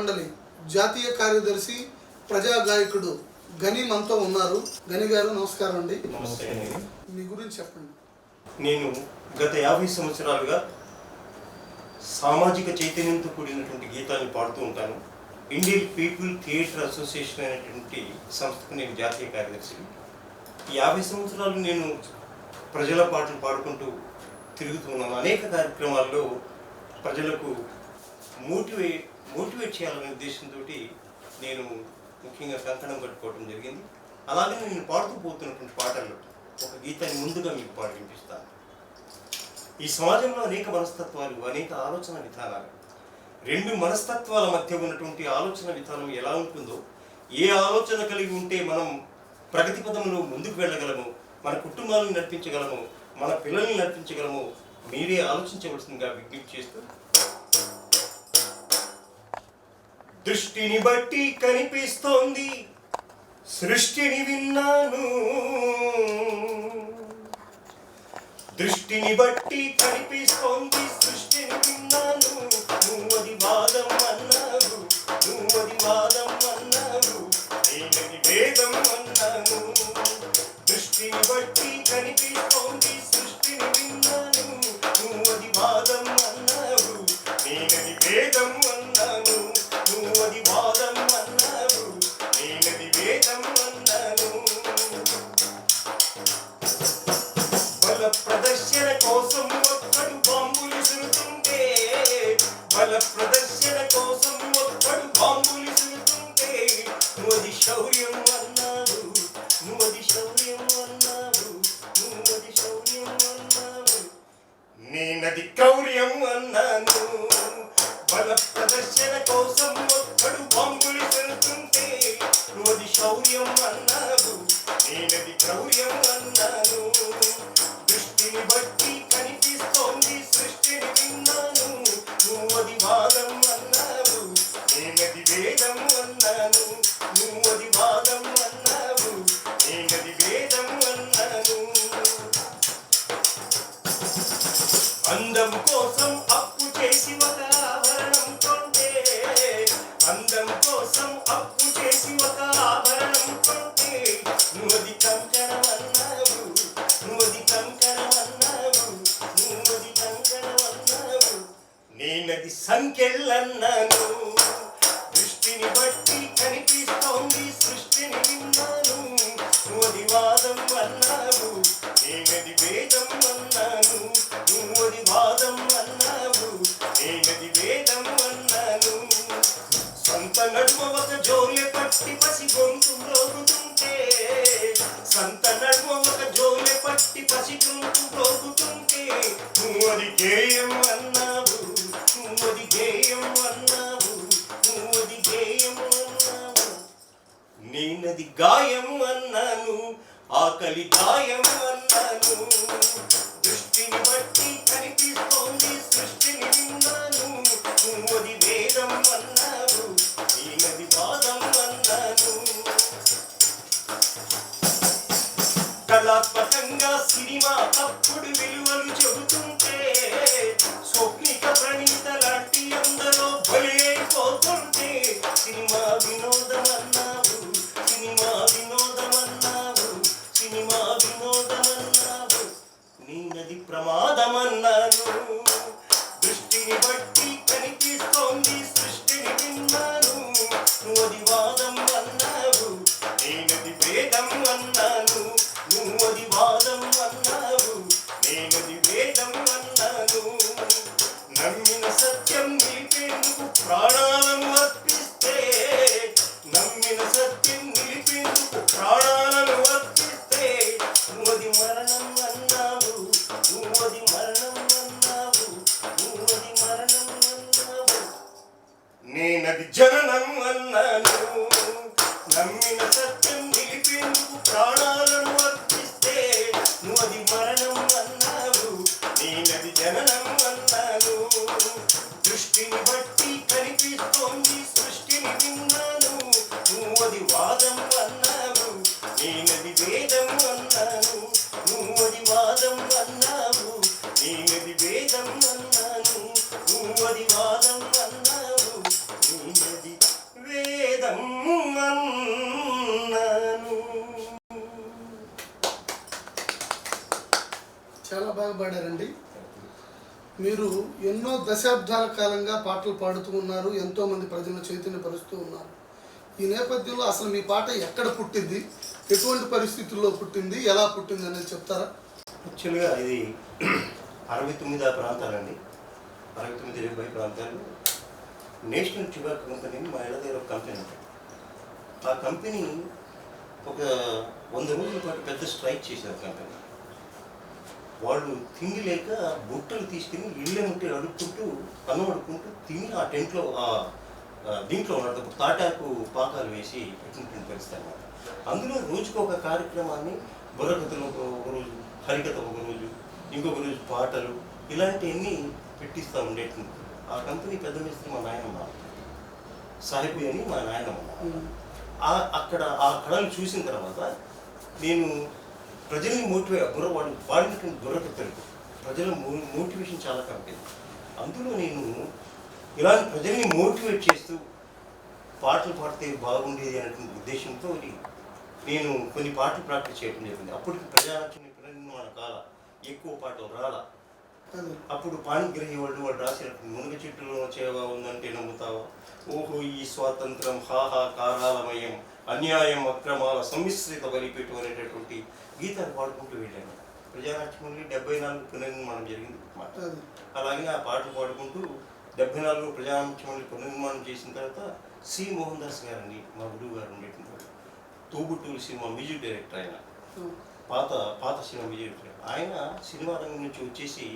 మండలి జాతీయ కార్యదర్శి ప్రజా గాయకుడు గని మనతో ఉన్నారు. గని గారు నమస్కారం అండి. నమస్తే అండి. మీ గురించి చెప్పండి. నేను గత 50 సంవత్సరాలుగా సామాజిక చైతన్యంతో కూడినటువంటి గీతాన్ని పాడుతూ ఉంటాను. ఇండియన్ పీపుల్ థియేటర్ అసోసియేషన్ అనేటువంటి సంస్థకు నేను జాతీయ కార్యదర్శి. ఈ 50 సంవత్సరాలు నేను ప్రజల పాటలు పాడుకుంటూ తిరుగుతూ ఉన్నాను. అనేక కార్యక్రమాల్లో ప్రజలకు మోటివేట్ చేయాలనే ఉద్దేశంతో నేను ముఖ్యంగా కంకణం కట్టుకోవడం జరిగింది. అలాగే నేను పాడుతూ పోతున్నటువంటి పాటల్లో ఒక గీతాన్ని ముందుగా మీకు పాడి వినిపిస్తాను. ఈ సమాజంలో అనేక మనస్తత్వాలు, అనేక ఆలోచన విధానాలు, రెండు మనస్తత్వాల మధ్య ఉన్నటువంటి ఆలోచన విధానం ఎలా ఉంటుందో, ఏ ఆలోచన కలిగి ఉంటే మనం ప్రగతి పదంలో ముందుకు వెళ్ళగలము, మన కుటుంబాలను నడిపించగలము, మన పిల్లల్ని నడిపించగలము, మీరే ఆలోచించవలసిందిగా విజ్ఞప్తి చేస్తూ, దృష్టిని బట్టి కనిపిస్తోంది సృష్టిని విన్నాను, దృష్టిని బట్టి కనిపిస్తోంది సృష్టిని విన్నాను, నువ్వది వాదం అన్నావు, నువ్వది వాదం అన్నావు, నేనది వేదం అన్నాను. దృష్టిని బట్టి కనిపిస్తోంది సృష్టిని విన్నాను, నువ్వది వాదం అన్నావు, నేనది వేదం అన్నాను, నువ్వది వాదం అన్నావు, నేనది వేదం అన్నాను. బల ప్రదర్శన కోసం ఒక్కడు బాంబులు విసురుతుంటే, బల ప్రదర్శన కోసం ఒక్కడు బాంబులు విసురుతుంటే, నువ్వది శౌర్యం అన్నావు, నువ్వది శౌర్యం అన్నావు, నువ్వది శౌర్యం అన్నావు, నేనది క్రౌర్యం అన్నాను. బల ప్రదర్శన కోసం ఒక్కడు బాంబులు విసురుతుంటే, నువ్వది శౌర్యం అన్నావు, నేనది క్రౌర్యం అన్నాను. దృష్టిని బట్టి కనిపిస్తోంది సృష్టిని విన్నాను, నువ్వది వాదం అన్నావు, నేనది వేదం అన్నాను, నువ్వది వాదం అన్నావు, నేనది వేదం అన్నాను. అందం కోసం అప్పు చేసి ఒక ఆభరణం కొంటే, అందం కోసం అప్పు చేసి ఒక ఆభరణం కొంటే, నువ్వది కంకణం అన్నావు, నువ్వది కంకణం అన్నావు, నువ్వది కంకణం అన్నావు, నేనది సంకెళ్ళన్నాను. దృష్టిని బట్టి కనిపిస్తోంది సృష్టిని విన్నాను, నువ్వది వాదం అన్నావు, నేనది వేదం అన్నాను, నువ్వది వాదం అన్నావు, నేనది వేదం అన్నాను. సంత నడుమ ఒక జోలె పట్టి పసి గొంతు మ్రోగుతుంటే, సంత నడుమ ఒక జోలె పట్టి పసి గొంతు మ్రోగుతుంటే, నువ్వది గేయం అన్నావు, నువ్వది గేయం అన్నావు, నువ్వది గేయం అన్నావు, నేనది గాయం అన్నాను, ఆకలి గాయం అన్నాను. దృష్టిని బట్టి కనిపిస్తోంది సృష్టిని విన్నాను, నువ్వది వేదం అన్నావు, నేనది వాదం అన్నాను. కళాత్మకంగా సినిమా తప్పుడు విలువలు చెబుతుంటే, స్వప్నిక ప్రణీత లాంటి అందరూ బలి అయిపోతుంటే, సినిమా వినోదం అన్నావు, సినిమా వినోదం అన్నావు, సినిమా వినోదం అన్నావు, నేనది ప్రమాదం అన్నాను. దృష్టిని బట్టి కనిపిస్తోంది సృష్టిని విన్నాను, నువ్వది వాదం అన్నావు, నేనది వేదం అన్నాను, నువ్వది వాదం అన్నావు, నేనది వేదం అన్నాను. నమ్మిన సత్యం నిలిపేందుకు ప్రాణాలను అర్పిస్తే, నమ్మిన సత్యం నిలిపేందుకు ప్రాణాలను అర్పిస్తే, నువ్వది మరణం అన్నావు, నువ్వది మరణం అన్నావు, నువ్వది మరణం అన్నావు, నేనది జననం అన్నాను. నమ్మిన సత్యం నిలిపేందుకు ప్రాణాలను అర్పిస్తే, నువ్వది మరణం అన్నావు, నేనది జననం అన్నాను. దృష్టిని బట్టి కనిపిస్తోంది సృష్టిని విన్నాను, నువ్వది వాదం అన్నావు, నేనది వేదం అన్నాను, బాగా పాడారండి. మీరు ఎన్నో దశాబ్దాల కాలంగా పాటలు పాడుతూ ఉన్నారు, ఎంతోమంది ప్రజలను చైతన్యపరుస్తూ ఉన్నారు. ఈ నేపథ్యంలో అసలు మీ పాట ఎక్కడ పుట్టింది, ఎటువంటి పరిస్థితుల్లో పుట్టింది, ఎలా పుట్టింది అనేది చెప్తారా? యాక్చువల్గా ఇది 69 ప్రాంతాలండి, 69-70 ప్రాంతాలు. నేషనల్ టొబాకో కంపెనీ మా ఇళ్ళ దగ్గర ఒక కంపెనీ ఉంటుంది. ఆ కంపెనీ ఒక 100 రోజుల పాటు పెద్ద స్ట్రైక్ చేశారు కంపెనీ. వాళ్ళు తిండి లేక బుట్టలు తీసుకుని ఇళ్ళే ముట్టి అడుక్కుంటూ అన్నం అడుక్కుంటూ తిని ఆ టెంట్లో దీంట్లో ఉన్నప్పుడు తాటాకు పాకాలు వేసి పెట్టినటువంటి పరిస్థితి అన్నమాట. అందులో రోజుకు ఒక కార్యక్రమాన్ని, బుర్రకథలు ఒక రోజు, హరికథ ఒక రోజు, ఇంకొక రోజు పాటలు, ఇలాంటివన్నీ పెట్టిస్తూ ఉండేటువంటి ఆ కంపెనీ పెద్ద మిస్త్రి మా నాయనమ్మ సాహిబి అని మా నాయనమ్మ. అక్కడ ఆ కళలు చూసిన తర్వాత నేను ప్రజల్ని వాళ్ళు వాడినటువంటి బుర్రకథలకు ప్రజల మోటివేషన్ చాలా కంపెనీ. అందులో నేను ఇలాంటి ప్రజల్ని మోటివేట్ చేస్తూ పాటలు పాడితే బాగుండేది అనేటువంటి ఉద్దేశంతో నేను కొన్ని పాటలు ప్రాక్టీస్ చేయడం జరిగింది. అప్పటికి ప్రజానాట్యం పునర్నిర్మాణ కాల ఎక్కువ పాటలు రాలా. అప్పుడు పాణిగ్రహి వాళ్ళు రాసినటువంటి మునగ చెట్టులో చేవ ఉందంటే నమ్ముతావా, ఓహో ఈ స్వాతంత్రం హాహా కారాలమయం, అన్యాయం అక్రమాల సమ్మిశ్రిత బలిపెట్టు అనేటటువంటి గీతాలు పాడుకుంటూ వెళ్ళాను. ప్రజానాట్యంలో 74 పునర్నిర్మాణం జరిగింది. అలాగే ఆ పాటలు పాడుకుంటూ 74 ప్రజానాట్యం పునర్నిర్మాణం చేసిన తర్వాత సి మోహన్ దాస్ గారండి మా గురువు గారు ఉండేటువంటి తోబుట్టూరు సినిమా మ్యూజిక్ డైరెక్టర్. ఆయన పాత సినిమా మ్యూజిక్ డైరెక్టర్. ఆయన సినిమా రంగం నుంచి వచ్చేసి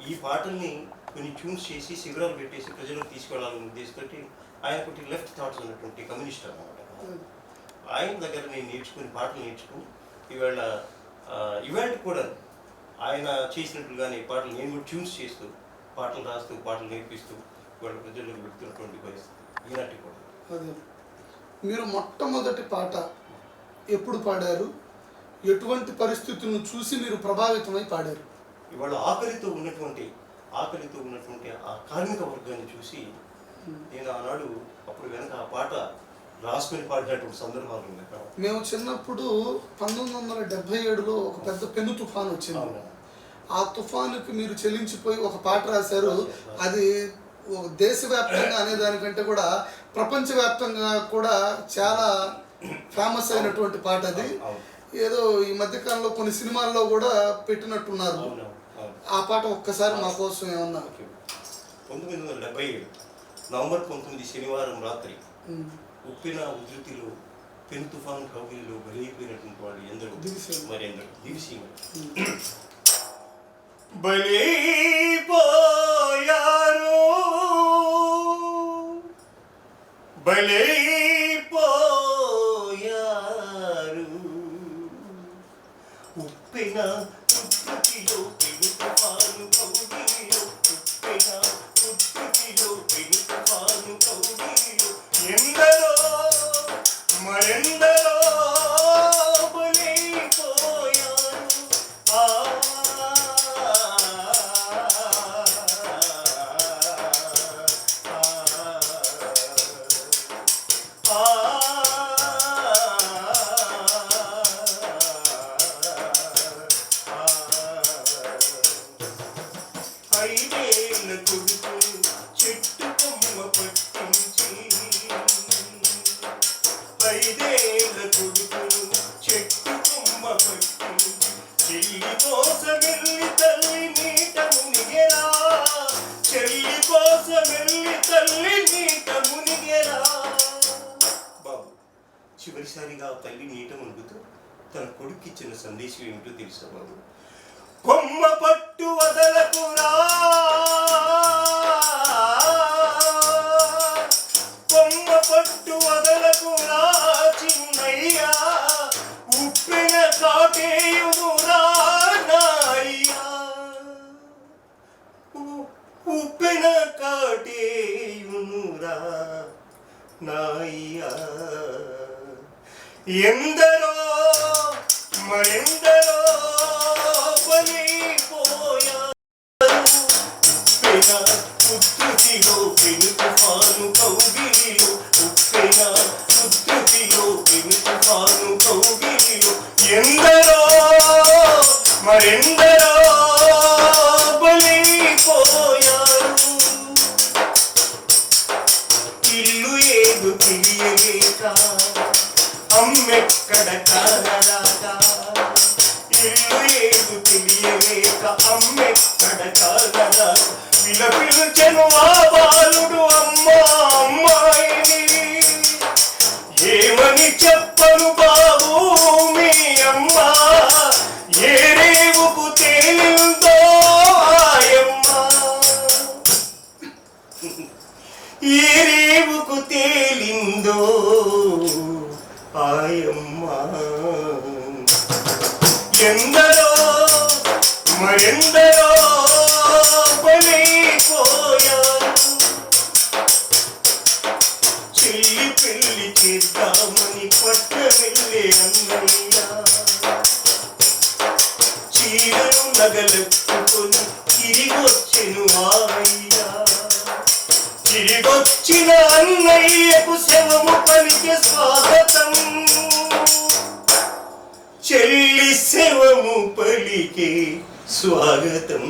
ఈ పాటల్ని కొన్ని ట్యూన్స్ చేసి శిబిరాలు పెట్టేసి ప్రజలకు తీసుకెళ్లాలని ఉద్దేశంతో ఆయన కొన్ని లెఫ్ట్ థాట్స్ ఉన్నటువంటి కమ్యూనిస్ట్ అన్నమాట. ఆయన దగ్గర నేను పాటలు నేర్చుకుని ఇవాళ కూడా ఆయన చేసినట్లుగానే పాటలు నేను కూడా ట్యూన్స్ చేస్తూ పాటలు రాస్తూ పాటలు నేర్పిస్తూ వాళ్ళ ప్రజలకు వెళ్తున్నటువంటి పరిస్థితి ఈనాటి కూడా. మీరు మొట్టమొదటి పాట ఎప్పుడు పాడారు, ఎటువంటి పరిస్థితులను చూసి మీరు ప్రభావితమై పాడారు? ఇవాళ ఆకలితో ఉన్నటువంటి ఆ కార్మిక వర్గాన్ని చూసి నేను ఆనాడు అప్పుడు వెనక ఆ పాట రాసుకొని పాడినటువంటి సందర్భాలు ఉన్నాయి. మేము చిన్నప్పుడు 1977లో ఒక పెద్ద పెను తుఫాన్ వచ్చింది. ఆ తుఫానుకి మీరు చెల్లించిపోయి ఒక పాట రాశారు. అది దేశవ్యాప్తంగా అనేదానికంటే కూడా ప్రపంచవ్యాప్తంగా కూడా చాలా ఫేమస్ అయినటువంటి పాట అది. ఏదో ఈ మధ్యకాలంలో కొన్ని సినిమాల్లో కూడా పెట్టినట్టున్నారు. ఆ పాట ఒక్కసారి మా కోసం ఏమన్నా. 1977 నవంబర్ 19 శనివారం రాత్రి ఉప్పిన ఉధృతిలో పెను తుఫాను కౌగిలిలో బలైపోయినటువంటి వాడు ఎందరో మరెందరో దివిసీమ బలైపోయారు ఉప్పిన ఉధృతిలో పెను తుఫాను కౌగిలిలో ఉప్పిన ఉధృతిలో పెను తుఫాను కౌగిలిలో ఎందరో మరెందరో బలైపోయారు. ఐదేళ్ళ కొడుకు చెట్టు కొమ్మ పట్టించి, 5ఏళ్ల కొడుకును చెట్టు కొమ్మ పట్టించి, చెల్లి కోసమెల్లి తల్లి నీట మునిగెరా, చెల్లి కోసమెల్లి తల్లి నీట మునిగెరా. బాబు చివరిసారిగా తల్లి నీట మునుగుతూ తన కొడుకు ఇచ్చిన సందేశం ఏమిటో తెలుసా బాబు? కొమ్మ పట్టు వదలకురా, కొమ్మ పట్టు వదలకురా చిన్నయ్యా, ఉప్పెన కాటేయునురా నాయ్యా, ఉప్పెన కాటేయునురా నాయ్యా. ఎందరో మరెందరో ఉద్ధృతిలో పెను తుఫాను కౌగిలిలో, ఉప్పెన ఉద్ధృతిలో పెను తుఫాను కౌగిలిలో ఎందరో మరెందరో కానరాగా ఇల్లు ఏడు తెలియలేక అమ్మె కడకానరా పిలిచెను ఆ బాలుడు అమ్మా అమ్మాయిని ఏమని చెప్పను బాబు మీ అమ్మ ఏ రేవుకు తేలిందో ఆయమ్మ ఏ రేవుకు తేలిందో ఆయమ్మ ఎందరో మరెందరో బలైపోయారు చెల్లి పెళ్లి చేద్దామని పట్ట వెళ్ళే అన్నయ్య చీరను నగలెత్తుకొని తిరిగొచ్చెను అయ్య తిరిగొచ్చిన అన్నయ్యకు శవము పలికే స్వాగతం చెల్లి శవము పలికే స్వాగతం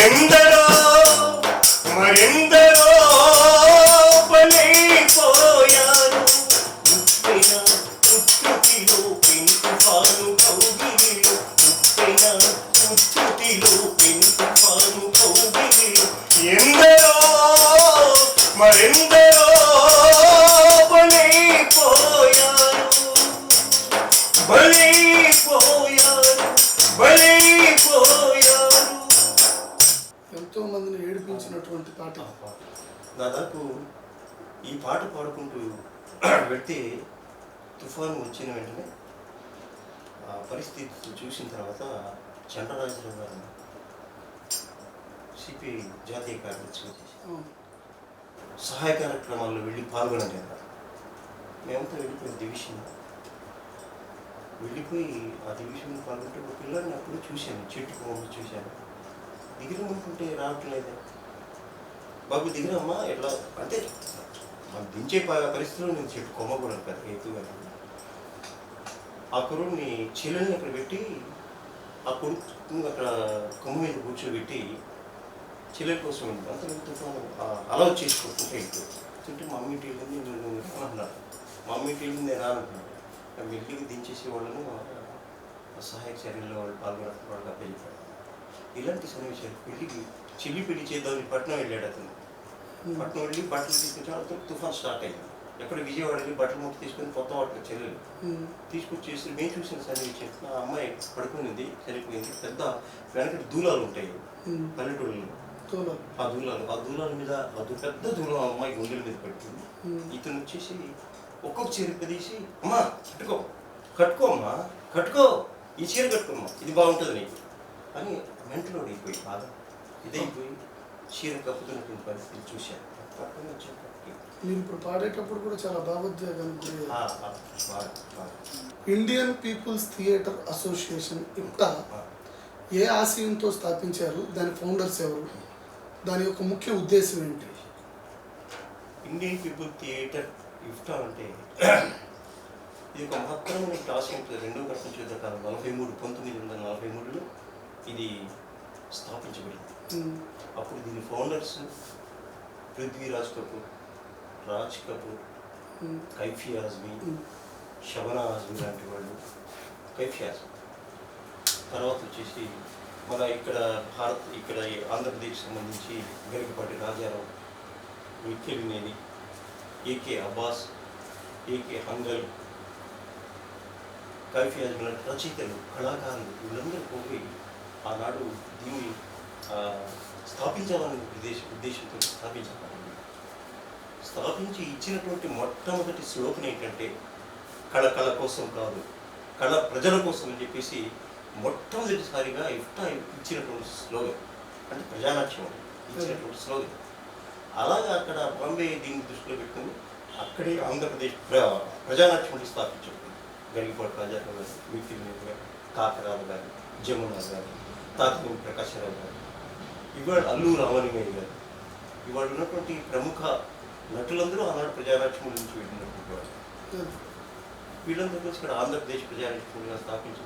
ఎందరో మరెందరో బలైపోయారు ఉప్పెన ఉత్తుతిలో పెంకుపాను కౌగిలిలో ఉప్పెన ఉత్తుతిలో పెంకుపాను కౌగిలిలో ఎందరో మరెందరో బలైపోయారు బలైపోయారు బలైపోయారు. ఎంతో మందిని ఏడిపించినటువంటి పాట. దాదాపు ఈ పాట పాడుకుంటూ పెడితే తుఫాను వచ్చిన వెంటనే ఆ పరిస్థితి చూసిన తర్వాత చంద్రరాజరావు గారు సిపిఐ జాతీయ కార్యదర్శిగా చేసి సహాయ కార్యక్రమాల్లో వెళ్ళి పాల్గొనండి అన్నారు. మేమంతా వెళ్ళిపోయి డివిజన్ వెళ్ళిపోయి ఆ డివిజన్ పాల్గొంటే ఒక పిల్లల్ని అప్పుడు చూశాను, చెట్టు కొమ్మ చూశాను. దిగిరమ్ముకుంటే రావట్లేదే బాబు దిగిరమ్మా ఎట్లా అంటే మనం దించే పరిస్థితిలో నేను చెట్టు కొమ్మ కూడా పెద్ద ఎత్తుగా ఆ కురుని చెల్లెల్ని అక్కడ పెట్టి ఆ కొడుకు అక్కడ కొమ్మ మీద కూర్చోబెట్టి చెల్లెల కోసం అంత తుఫాను అలౌ చేసుకుంటుంటే ఇటు మా అమ్మిటి వెళ్ళింది నేను అన్నాను, మా అమ్మిటి వెళ్ళింది నేను రానంటున్నాను. మిల్లికి దించేసే వాళ్ళను సహాయక చర్యల్లో వాళ్ళు పాల్గొనడం వాళ్ళు అప్పచెప్పారు. ఇలాంటి సన్నివేశాలు పెళ్లికి చెల్లి పెళ్లి చేద్దామని పట్నం వెళ్ళాడు అతను. పట్నం వెళ్ళి బట్టలు తీసుకొచ్చి వాళ్ళతో తుఫాన్ స్టార్ట్ అయింది. ఎక్కడ విజయవాడ వెళ్ళి బట్టలు మొక్క తీసుకొని కొత్త వాటిలో చెల్లెలు తీసుకొచ్చేసి మేము చూసిన సన్నివేశం ఆ అమ్మాయి పడుకునింది చనిపోయింది. పెద్ద వెనకటి దూలాలు ఉంటాయి పల్లెటూళ్ళలో, ఆ దూలాల మీద పెద్ద దూలం ఆ అమ్మాయి గుండెల మీద పడుతుంది. ఇతను వచ్చేసి ఒక్కొక్క చీర తీసి అమ్మా కట్టుకో కట్టుకో అమ్మా కట్టుకో ఈ చీర కట్టుకోమ్మా ఇది బాగుంటుంది నీకు అని మెంటలో అయిపోయి బాగా ఇదైపోయి చీర కప్పుతున్నటువంటి పరిస్థితి చూశాను. మీరు ఇప్పుడు పాడేటప్పుడు కూడా చాలా భావోద్వేగాన్ని ఇండియన్ పీపుల్స్ థియేటర్ అసోసియేషన్ ఇప్టా ఏ ఆశయంతో స్థాపించారు, దాని ఫౌండర్స్ ఎవరు, దాని యొక్క ముఖ్య ఉద్దేశం ఏంటి? ఇండియన్ పీపుల్ థియేటర్ ఇఫ్టా అంటే ఇది ఒక మహత్తరమైన ఆశయం. రెండో ప్రపంచ యుద్ధ కాలం 1943లో ఇది స్థాపించబడింది. అప్పుడు దీని ఫౌండర్స్ పృథ్వీరాజ్ కపూర్, రాజ్ కపూర్, కైఫీ ఆజ్మీ, షబనా ఆజ్మీ లాంటి వాళ్ళు. కైఫీ ఆజ్మీ తర్వాత వచ్చేసి మన ఇక్కడ ఆంధ్రప్రదేశ్ సంబంధించి గరికపాటి రాజారావు, మిక్కిలినేని, ఏకే అబ్బాస్, ఏకే హంగల్, కైఫీ ఆజ్మీ లాంటి రచయితలు, కళాకారులు వీళ్ళందరూ పోయి ఆనాడు దీన్ని స్థాపించాలని ఉద్దేశంతో స్థాపించి ఇచ్చినటువంటి మొట్టమొదటి స్లోగన్ ఏంటంటే కళ కోసం కాదు, కళ ప్రజల కోసం అని చెప్పేసి మొట్టమొదటిసారిగా ఇఫ్టా ఇచ్చినటువంటి స్లోగన్ అంటే ప్రజానాట్యం ఇచ్చినటువంటి స్లోగన్. అలాగా అక్కడ బాంబే దీన్ని దృష్టిలో పెట్టుకుని అక్కడే ఆంధ్రప్రదేశ్ ప్రజానాట్యం స్థాపించారు. గరికపాటి రాజారావు గారు, మిక్కిలినేని గారు, కాకరావు గారు, జమున గారు, తాతినేని ప్రకాశరావు గారు, ఇవాళ అల్లు రామలింగయ్య గారు, ఇవాళ ఉన్నటువంటి ప్రముఖ నటులందరూ ఆనాడు ప్రజానాట్యం నుంచి వెళ్ళినటువంటి వాళ్ళు. వీళ్ళందరూ కలిసి ఇక్కడ ఆంధ్రప్రదేశ్ ప్రజానాట్యంగా స్థాపించి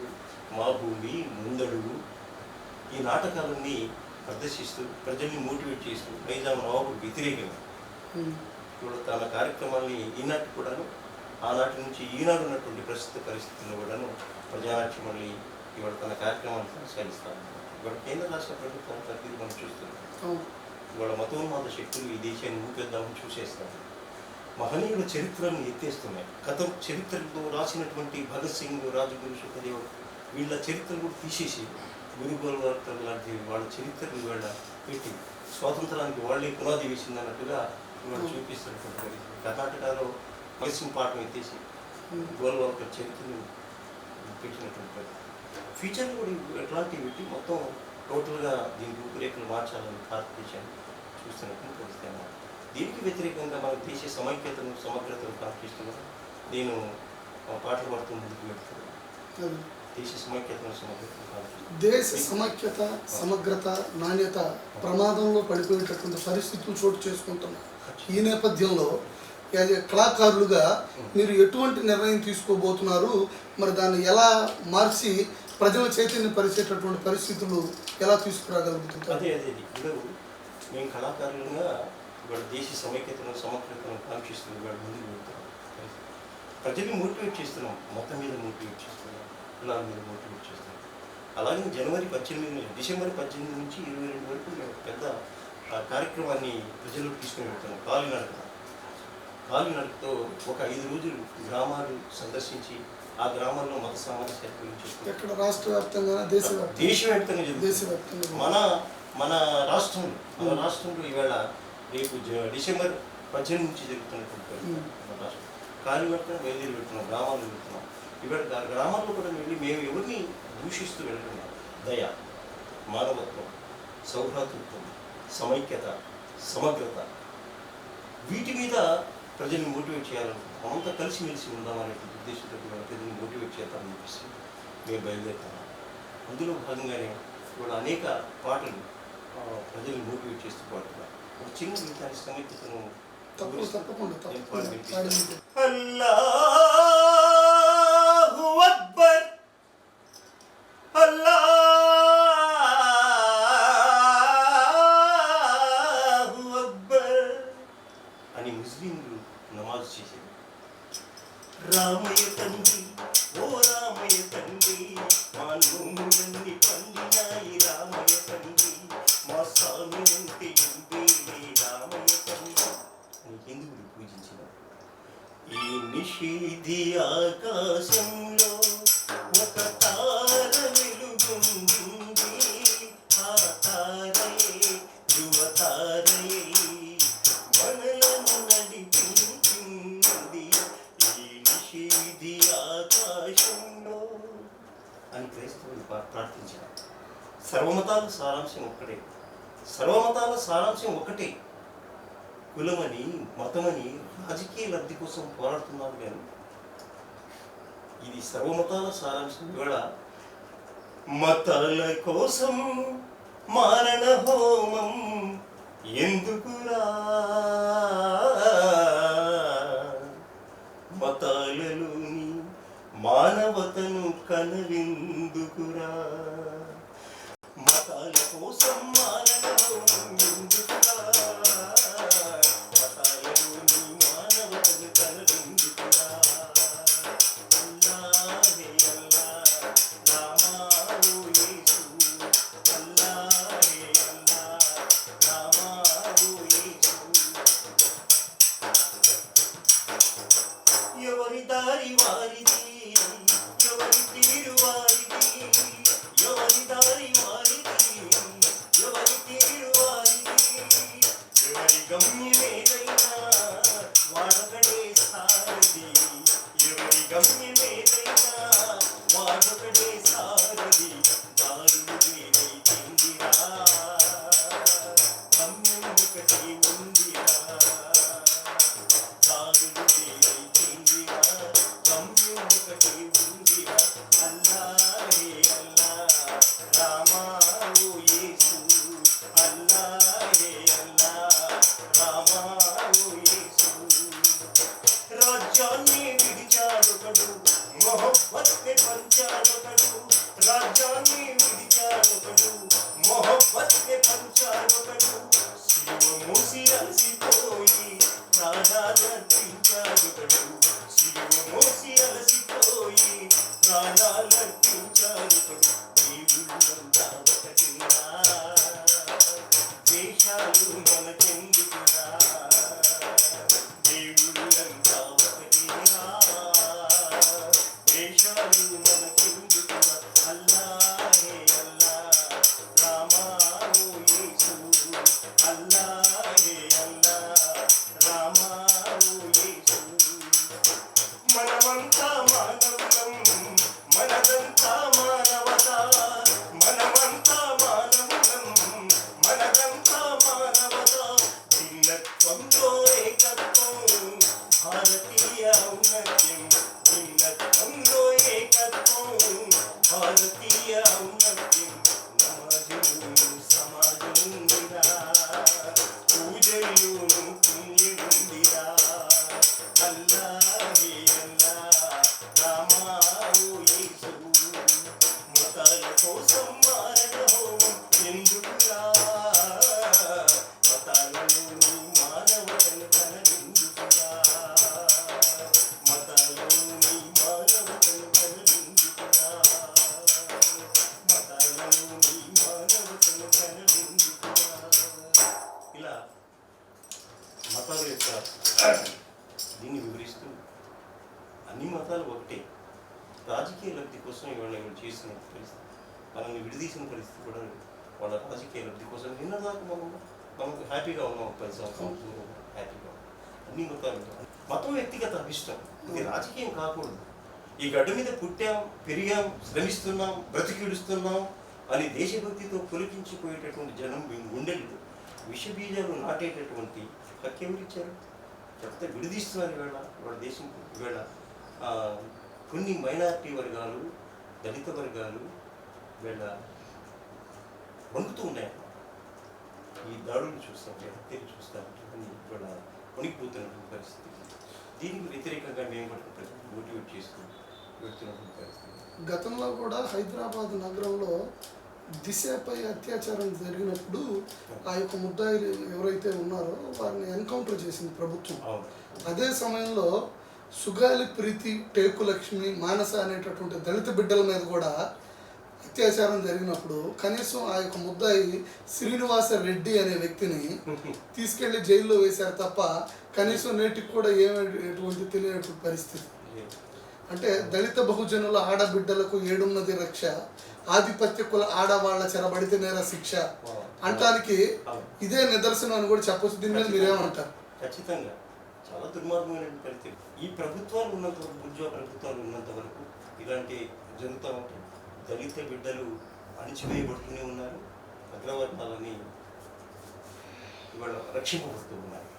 మా భూమి, ముందడుగు ఈ నాటకాలన్నీ ప్రదర్శిస్తూ ప్రజల్ని మోటివేట్ చేస్తూ నైజాం నవాబుకు వ్యతిరేకంగా ఇప్పుడు తన కార్యక్రమాల్ని ఈనాటి కూడాను ఆనాటి నుంచి ఈనాడు ఉన్నటువంటి ప్రస్తుత పరిస్థితుల్లో కూడాను ప్రజానాట్యం మళ్ళీ ఇవాళ తన కార్యక్రమాన్ని కొనసాగిస్తాను. ఇవాళ కేంద్ర రాష్ట్ర ప్రభుత్వం ప్రతిదీ మనం చూస్తున్నాం. ఇవాళ మతోన్మాద శక్తులు ఈ దేశాన్ని ఊపేద్దామని చూసేస్తారు. మహనీయుల చరిత్రను ఎత్తేస్తున్నాయి. గత చరిత్రలో రాసినటువంటి భగత్ సింగ్, రాజగురు, సుఖదేవ్ వీళ్ళ చరిత్రను కూడా తీసేసి గురుగోల్వర్కర్ లాంటి వాళ్ళ చరిత్రను ఇవాళ పెట్టి స్వాతంత్రానికి వాళ్ళే పునాది వేసిందన్నట్టుగా ఇవాళ చూపిస్తున్నటువంటి పరిస్థితి. కర్ణాటకలో భగత్ సింగ్ పాఠం ఎత్తేసి గోల్వర్కర్ చరిత్రను పెట్టినటువంటి పరిస్థితి. ఫ్యూచర్లో కూడా ఎట్లాంటివి పెట్టి మొత్తం టోటల్గా దీని రూపురేఖలు మార్చాలని భారతదేశాన్ని చూస్తున్నటువంటి పరిస్థితి అన్నమాట. దీనికి వ్యతిరేకంగా మన దేశ సమైక్యతను సమగ్రతను కాంక్షిస్తున్నాను. నేను పాటలు పాడుతూ ముందుకు వెళ్తున్నాను. దేశ సమైక్యతను సమగ్రతను కాంక్షిస్తున్నాను. దేశ సమైక్యత, సమగ్రత, నాణ్యత ప్రమాదంలో పడిపోయేటటువంటి పరిస్థితులు చోటు చేసుకుంటున్నాయి. ఈ నేపథ్యంలో కళాకారులుగా మీరు ఎటువంటి నిర్ణయం తీసుకోబోతున్నారు? మరి దాన్ని ఎలా మార్చి ప్రజల చైతన్యం పరిచేటటువంటి పరిస్థితులు ఎలా తీసుకురాగలుగుతుంది? అదే ఇప్పుడు మేము కళాకారులుగా ఇవాళ దేశ సమైక్యతను సమగ్రతను కాంక్షిస్తూ ఇవాళ ముందుకు వెళ్తున్నాం. ప్రజల్ని మోటివేట్ చేస్తున్నాం, మొత్తం మీద మోటివేట్ చేస్తున్నాం, పిల్లల మీద మోటివేట్ చేస్తున్నాం. అలాగే డిసెంబర్ 18 నుంచి 22 వరకు మేము పెద్ద కార్యక్రమాన్ని ప్రజలకు తీసుకుని వెళ్తున్నాం. కాలినడకతో ఒక 5 రోజులు గ్రామాలు సందర్శించి ఆ గ్రామాల్లో మత సామరస్యత గురించి ఎక్కడ రాష్ట్ర వ్యాప్తంగా దేశవ్యాప్తంగా మన రాష్ట్రంలో ఈవేళ రేపు డిసెంబర్ 18 నుంచి జరుగుతున్నటువంటి మన రాష్ట్రం కాలినడకన బయలుదేరి పెడుతున్నాం, గ్రామాలు వెళ్తున్నాం. ఇవాళ గ్రామాల్లో కూడా వెళ్ళి మేము ఎవరిని దూషిస్తూ వెళ్తున్నాం. దయ, మానవత్వం, సౌభ్రాతృత్వం, సమైక్యత, సమగ్రత వీటి మీద ప్రజల్ని మోటివేట్ చేయాలనుకుంటున్నాం. అంతా కలిసిమెలిసి ఉందామనే ఉద్దేశంతో ప్రజల్ని మోటివేట్ చేద్దామని చెప్పేసి మేము బయలుదేరుతున్నాం. అందులో భాగంగానే ఇవాళ అనేక పాటలు ప్రజల్ని మోటివేట్ చేస్తూ పాడుతున్నాం. ఒక చిన్న గీతాన్ని సమైక్యతను అల్లాహు అక్బర్ అల్లాహు అక్బర్ అని ముస్లింలు నమాజ్ చేసేది. రామయ్య తండ్రి, ఓ రామయ్య తండ్రి, మా నోములన్నీ పండినాయి రామయ్య తండ్రి, మా స్వామి ఉంటే నువ్వేలే రామయ్య తండ్రి అని హిందువులు పూజించిన ఈ నిషేధి ఆకాశంలో ఒక తార వెలుగుంది. ఆ తారయే యువతారయే మనలను నడిపించింది ఈ నిషేధి ఆకాశంలో అని క్రైస్తవులు ప్రార్థించారు. సర్వమతాల సారాంశం ఒకటే. కులమని, మతమని, రాజకీయ లబ్ధి కోసం పోరాడుతున్నారు కానీ ఇది సర్వమతాల సారాంశం. ఇవాళ మతాల కోసం మారణ హోమం ఎందుకురా, మతాలలోని మానవతను కనవిందుకురా, మతాల కోసం మారణ హోమం ఎందుకురా, మతాలలోని మానవతను కనవిందుకురా. అల్లాహే అల్లాహ్ రామావు యేసు, అల్లాహే అల్లాహ్ రామావు యేసు. ఎవరి దారి వారిది, ఎవరి తీరు వారిది, ఎవరి దారి వారిది, ఎవరి తీరు వారిది, ఎవరి గమ్యమేదైనా వాడొకడే సారది, ఎవరి గమ్యమేదైనా వాడొకడే సారది. దారులు వేరైతేందిరా, గమ్యం ఒకటి ఉందిరా, దారులు వేరైతేందిరా, గమ్యం ఒకటి ఉందిరా. అల్లాహే అల్లాహ్ రామావు యేసు, అల్లాహే అల్లాహ్ రామావు యేసు. రాజ్యాన్ని విడిచాడొకడు, మొహబ్బత్ని పంచాడొకడు, రాజ్యాన్ని విడిచాడొకడు, మొహబ్బత్ని పంచాడొకడు, శిలువ మోసి అలసిపోయి ప్రాణాలర్పించాడొకడు, శిలువ రాజకీయ లబ్ధి కోసం ఇవాళ ఇవాళ చేసిన పరిస్థితి, మనల్ని విడదీసిన పరిస్థితి కూడా వాళ్ళ రాజకీయ లబ్ధి కోసం నిన్నదాకా మనం హ్యాపీగా ఉన్నాం. 10 సంవత్సరాలు హ్యాపీగా ఉన్నాం. అన్ని మతాలు, మతం వ్యక్తిగత అభిష్టం, ఇది రాజకీయం కాకూడదు. ఈ గడ్డ మీద పుట్టాం, పెరిగాం, శ్రమిస్తున్నాం, బ్రతికిడుస్తున్నాం అని దేశభక్తితో పులికించిపోయేటటువంటి జనం గుండెలు విషబీజాలు నాటేటటువంటి హక్కు ఎవరిచ్చారు? చెప్తే విడదీస్తున్నారు. ఇవాళ దేశం ఇవాళ కొన్ని మైనారిటీ వర్గాలు, దళిత వర్గాలు వీళ్ళ వణుకుతూ ఉన్నాయి. ఈ దాడులు చూస్తాం, హత్యలు చూస్తాం, ఇవాళ వణికిపోతున్నటువంటి పరిస్థితి. దీనికి వ్యతిరేకంగా మేము కూడా మోటివేట్ చేస్తూ వెళ్తున్నటువంటి పరిస్థితి. గతంలో కూడా హైదరాబాద్ నగరంలో దిశపై అత్యాచారం జరిగినప్పుడు ఆ యొక్క ముద్దాయిలు ఎవరైతే ఉన్నారో వారిని ఎన్కౌంటర్ చేసింది ప్రభుత్వం. అదే సమయంలో సుగాలి ప్రీతి, టేకు లక్ష్మి, మానస అనేటటువంటి దళిత బిడ్డల మీద కూడా అత్యాచారం జరిగినప్పుడు కనీసం ఆ యొక్క ముద్దాయి శ్రీనివాస రెడ్డి అనే వ్యక్తిని తీసుకెళ్లి జైల్లో వేశారు తప్ప కనీసం నేటికి కూడా ఎటువంటి తెలియనటువంటి పరిస్థితి. అంటే దళిత బహుజనుల ఆడబిడ్డలకు ఏడున్నది రక్ష, ఆధిపత్య కుల ఆడవాళ్ల చెరబడితే నేర శిక్ష అంటానికి ఇదే నిదర్శనం అని కూడా చెప్పొచ్చు. దీని మీద మీరేమంటారు? ఖచ్చితంగా చాలా దుర్మార్గమైన పరిస్థితి. ఈ ప్రభుత్వాలు ఉన్నంత వరకు, ఉద్యోగ ప్రభుత్వాలు ఉన్నంత వరకు ఇలాంటి జరుగుతూ ఉంటాయి. దళిత బిడ్డలు అణిచివేయబడుతూనే ఉన్నారు, అగ్రవర్ణాలని ఇవాళ రక్షింపబడుతూ ఉన్నారు.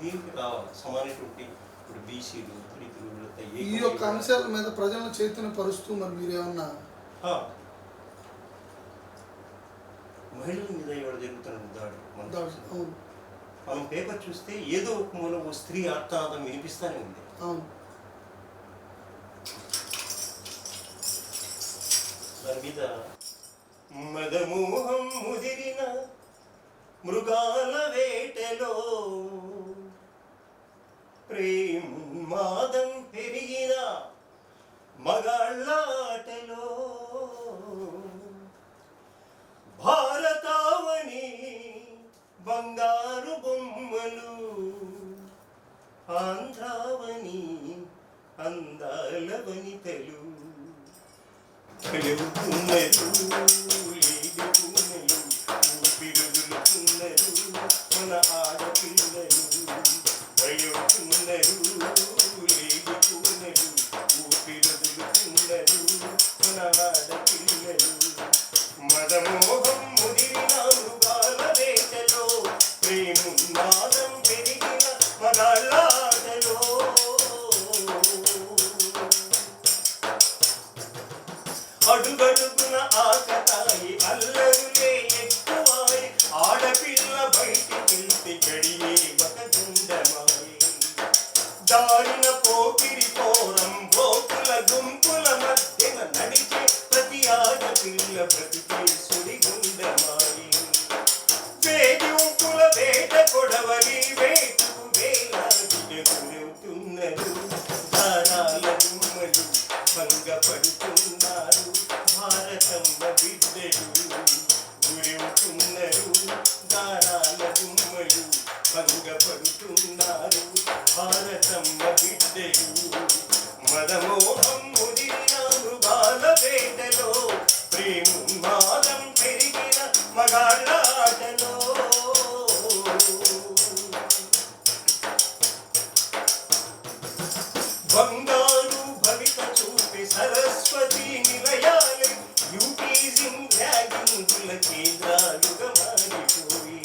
దీనికి రావాలి సమానటువంటి ఇప్పుడు బీసీలు, దళితులు, ఈ యొక్క అంశాల మీద ప్రజలను చైతన్యపరుస్తూ మరి మీరేమన్నా మహిళల మీద ఇవాళ జరుగుతున్న దాడి మనం పేపర్ చూస్తే ఏదో ఒక మూల ఓ స్త్రీ ఆర్తనాదం వినిపిస్తానే ఉంది. దాని మీద మదమోహం ముదిరిన మృగాల వేటలో ప్రేమాదం పెరిగిన మగాళ్ళాటలో భారతావని బంగారు బొమ్మలు ఆంధ్రావని అందాల వనితలు కలుగుతున్నారు, లేడుతున్నారు, ఊపిరుదులుతున్నారు మన ఆడపిల్లలు. వయోతున్నారు, లేడుతున్నారు, ఊపిరుదులుతున్నారు మన ఆడపిల్లలు. మదమోహం ముదిరిన మృగాల వేటలో ప్రేమున్నాదం పెరిగిన మగాళ్ళాటలో అడుగడుగున ఆకతాయి అల్లరులే ఎక్కువాయి. ఆడపిల్ల బయటికెళ్తే గడియే ఒక గుండమాయి. దారిన పోకిరి పోరం గోకుల గుంపుల మధ్యన నడిచే ప్రతి ఆడపిల్ల బ్రతికే సుడి గుండమాయి. వేదింపుల వేట కొడవలి వేటుకు వేలాడిన గురవుతున్నారు, దారాల గుమ్మలు భంగపడుతున్నారు భారతమ్మ బిడ్డలు. గురవుతున్నారు, దారాల గుమ్మలు భంగపడుతున్నారు భారతమ్మ బిడ్డలు. మదమోహం ముదిరిన మృగాల వేటలో ప్రేమాదం పెరిగిన మగాళ్ళాటలో బంగారు భవిత చూపే సరస్వతి నిలయాలే యూటీజింగ్ ర్యాగింగుల కేంద్రాలుగా మారిపోయి.